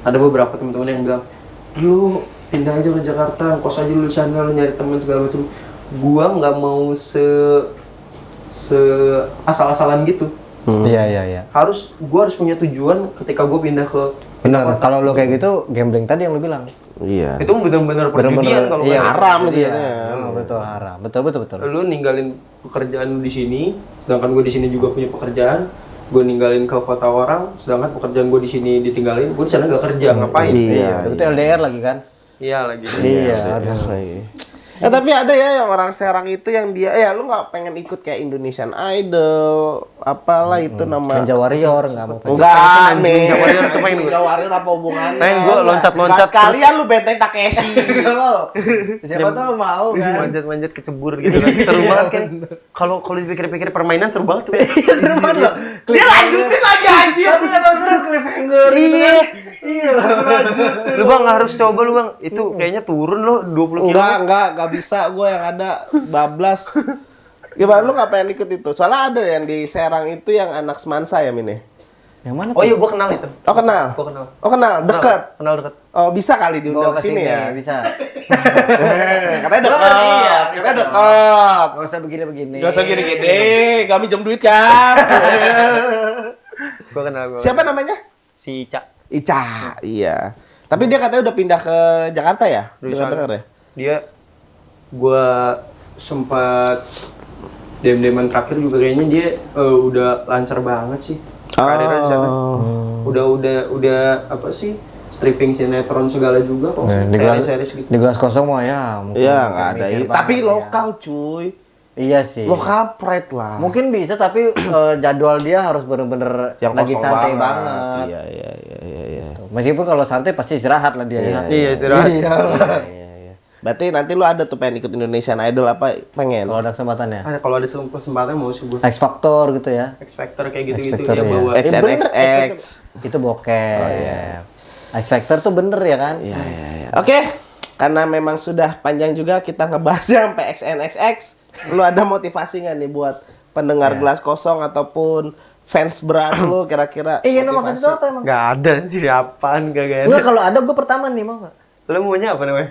Ada beberapa teman-teman yang bilang, lu pindah aja ke Jakarta, kos aja lu di sana, lu nyari teman segala macam. Gua nggak mau se asal-asalan gitu. Iya. Gua harus punya tujuan ketika gua pindah ke Benar. Kalau lo kayak gitu, gambling tadi yang lo bilang. Iya. itu benar-benar perjudian kalau iya, kayak haram itu iya. ya. Betul haram. Betul. lu ninggalin pekerjaan lu di sini, sedangkan gue di sini juga punya pekerjaan. Gue ninggalin ke kota orang, sedangkan pekerjaan gue di sini ditinggalin. Gue di sana nggak kerja, ngapain? Iya. Itu LDR lagi kan? Iya lagi. Iya. Tapi ada ya yang orang Serang itu yang dia, ya lu nggak pengen ikut kayak Indonesian Idol, apalah itu nama. Ninja Warrior nggak mau. Enggak, nih. Ninja Warrior tuh main Ninja Warrior apa hubungannya? Main gua loncat-loncat Nggak sekalian lu benteng Takeshi. Siapa tahu mau kan? Manjat-manjat kecebur gitu kan. Seru banget kan. Kalau dipikir-pikir permainan seru banget tuh. Seru banget loh. Dia lanjutin lagi anjir. Tapi emang seru cliffhanger gitu kan? Iya lah, lanjutin. Lu bang harus coba lu bang. Itu kayaknya turun lo 20 kilo. Enggak bisa, gue yang ada bablas. Gimana lu nggak pengen ikut itu? Soalnya ada yang di Serang itu yang anak semansa ya, Min ya? Yang mana Oh iya gua kenal itu. Oh kenal? Gua kenal. Oh kenal, dekat. Kenal dekat. Oh bisa kali diundang ke sini ya? Bisa. Katanya dekat, katanya dekat. Gak usah begini-begini. Gak usah gini-gini, gak minjem duit kan? Gua kenal gua. Siapa namanya? Si Ica. Ica, iya. Tapi dia katanya udah pindah ke Jakarta ya? Dengar-dengar ya? Dia gua sempat dem-deman terakhir juga kayaknya dia udah lancar banget sih. Karirnya di sana. Udah apa sih? Stripping sinetron segala juga kok. Di gelas Series gitu. di gelas kosong mah ya. mungkin Iya, nggak ada. mikir Tapi banget ya. lokal cuy. Iya sih. Lokal pride lah. Mungkin bisa tapi jadwal dia harus bener-bener yang lagi kosong santai banget. banget. Iya. Meskipun kalau santai pasti istirahat lah dia. ya. Iya, istirahat. Iya. Berarti nanti lu ada tuh pengen ikut Indonesian Idol apa pengen? Kalau ada kesempatannya. Kalau ada kesempatan mau sih gue. X Factor gitu ya. X Factor kayak gitu-gitu X Factor, ya ya. bawa. XNXX. bener, X Factor. Itu bokep. Oh, iya. X Factor tuh bener ya kan? Iya. Oke, karena memang sudah panjang juga kita ngebahasnya sampai XNXX. Lu ada motivasi nggak nih buat pendengar Gelas Kosong ataupun fans berat lu kira-kira? Iya, nama fans itu apa emang? Gak ada sih siapaan gak Enggak, ada. kalau ada gue pertama nih, mau nggak? Lo maunya apa namanya?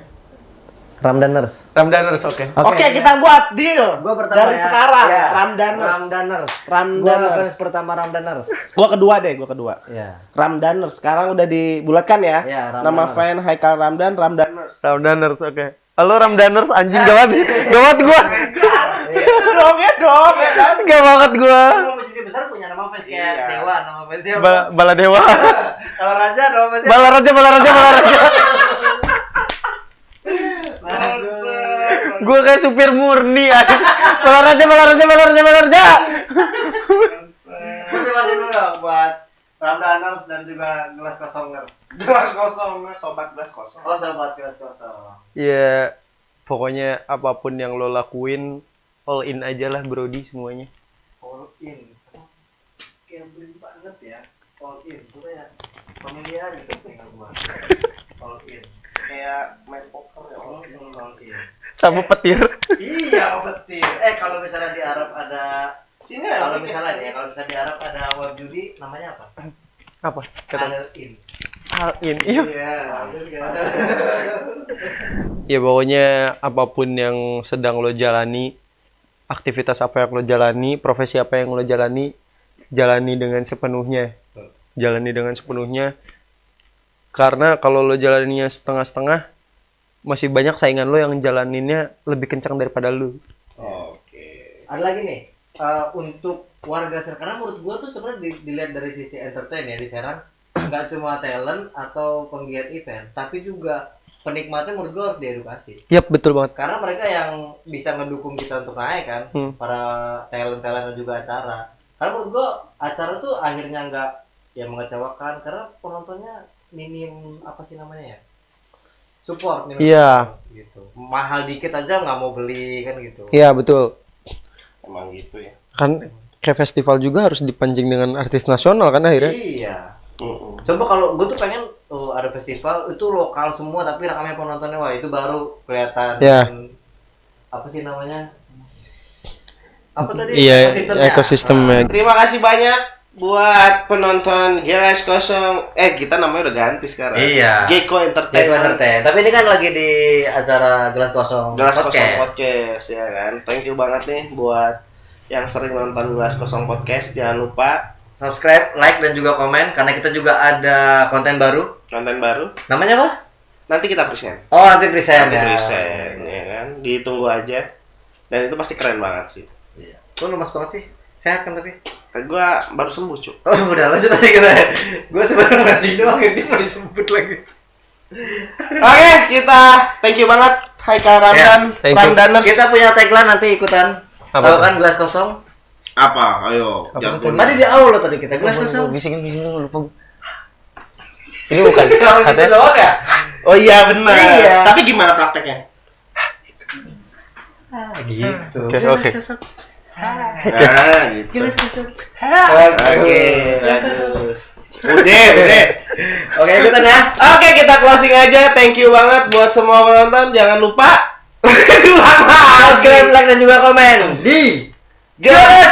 Ramdaners. Ramdaners, oke. Oke, kita buat deal. Gue pertama dari ya. sekarang. Ya. Ramdaners. Ramdaners. Ramdaners. Gue fans pertama Ramdaners. Gua kedua deh, gua kedua. Iya. Ramdaners. Sekarang udah dibulatkan ya. Iya, Ramdaners. Nama fan Haikal Ramdan, Ramdaners. Ramdaners, oke. Halo Ramdaners, anjing gawat. Gawat gua. dong ya dong. Gak banget gua. Kalau masjid besar punya nama fans kayak Dewa, nama fansnya Baladewa. Kalau Raja nama fansnya Balaraja. Gua kayak supir murni anjing. Balaraja. Motivasi dulu dong buat Ramdaners dan juga Gelas Kosongers. Gelas kosong, sobat gelas kosong. Oh, sobat Gelas Kosong. Ya, pokoknya apapun yang lo lakuin, all in aja lah Brody semuanya. All in. Kayak beli banget ya. All in. Itu kayak familiar gitu dengan gua. All in. Kayak main poker ya. All in. Sama petir. Iya, betul. Kalau misalnya di Arab ada Sini kalau misalnya di Arab ada web judi namanya apa? Apa? Kata All in. all in. Iya. Iya. Ya pokoknya apapun yang sedang lo jalani, aktivitas apa yang lo jalani, profesi apa yang lo jalani, jalani dengan sepenuhnya. Jalani dengan sepenuhnya. Karena kalau lo jalaninya setengah-setengah, masih banyak saingan lo yang jalaninnya lebih kencang daripada lo. Ada lagi nih untuk warga Serang, karena menurut gua tuh sebenarnya dilihat dari sisi entertain ya di Serang, nggak cuma talent atau penggiat event, tapi juga penikmatnya menurut gua harus diedukasi. Yap, betul banget. Karena mereka yang bisa ngedukung kita untuk naik kan, para talent-talent dan juga acara. Karena menurut gua acara tuh akhirnya nggak ya mengecewakan karena penontonnya minim apa sih namanya ya, support minim Iya. support, gitu. Mahal dikit aja nggak mau beli kan gitu. Iya, betul. Emang gitu ya. Kan kayak festival juga harus dipancing dengan artis nasional kan akhirnya. Iya. Coba kalau gue tuh pengen ada festival itu lokal semua tapi ramai penontonnya, wah itu baru kelihatan. Ya. Apa sih namanya? Apa tadi? Iya, Ekosistemnya. ekosistemnya. Terima kasih banyak buat penonton Gelas Kosong. Kita namanya udah ganti sekarang. Iya. Geko Entertainment. Geko Entertain. Tapi ini kan lagi di acara Gelas Kosong Gelas Kosong Podcast. Podcast ya kan. Thank you banget nih buat yang sering nonton Gelas Kosong Podcast. Jangan lupa Subscribe, like dan juga komen karena kita juga ada konten baru. konten baru. Namanya apa? Nanti kita present. Oh, nanti present Nanti ya. present ya kan. Ditunggu aja. Dan itu pasti keren banget sih. Iya. Lu lemas banget sih. Sehat kan tapi? Gua baru sembuh, Cuk. Oh, udah lanjut aja kita. Gue sebenarnya ngancing doang ini mau disebut lagi. Oke, kita thank you banget Haikal Ramdan, thank you. Ramdaners. Kita punya tagline nanti ikutan. Apa Tahu tuh? kan Gelas Kosong? Apa? Ayo, jargon. Tadi di awal loh tadi kita Gelas Kosong. Bisikin dulu lupa. Ini bukan. Kalau gitu doang ya? Oh iya benar. Iya. Tapi gimana prakteknya? Gitu. Oke. Nah, gitu. Gelas Kosong. Oke, bagus. Udah. Oke, ikutan ya. Oke, kita closing aja. Thank you banget buat semua penonton. Jangan lupa Subscribe, like dan juga komen di Gelas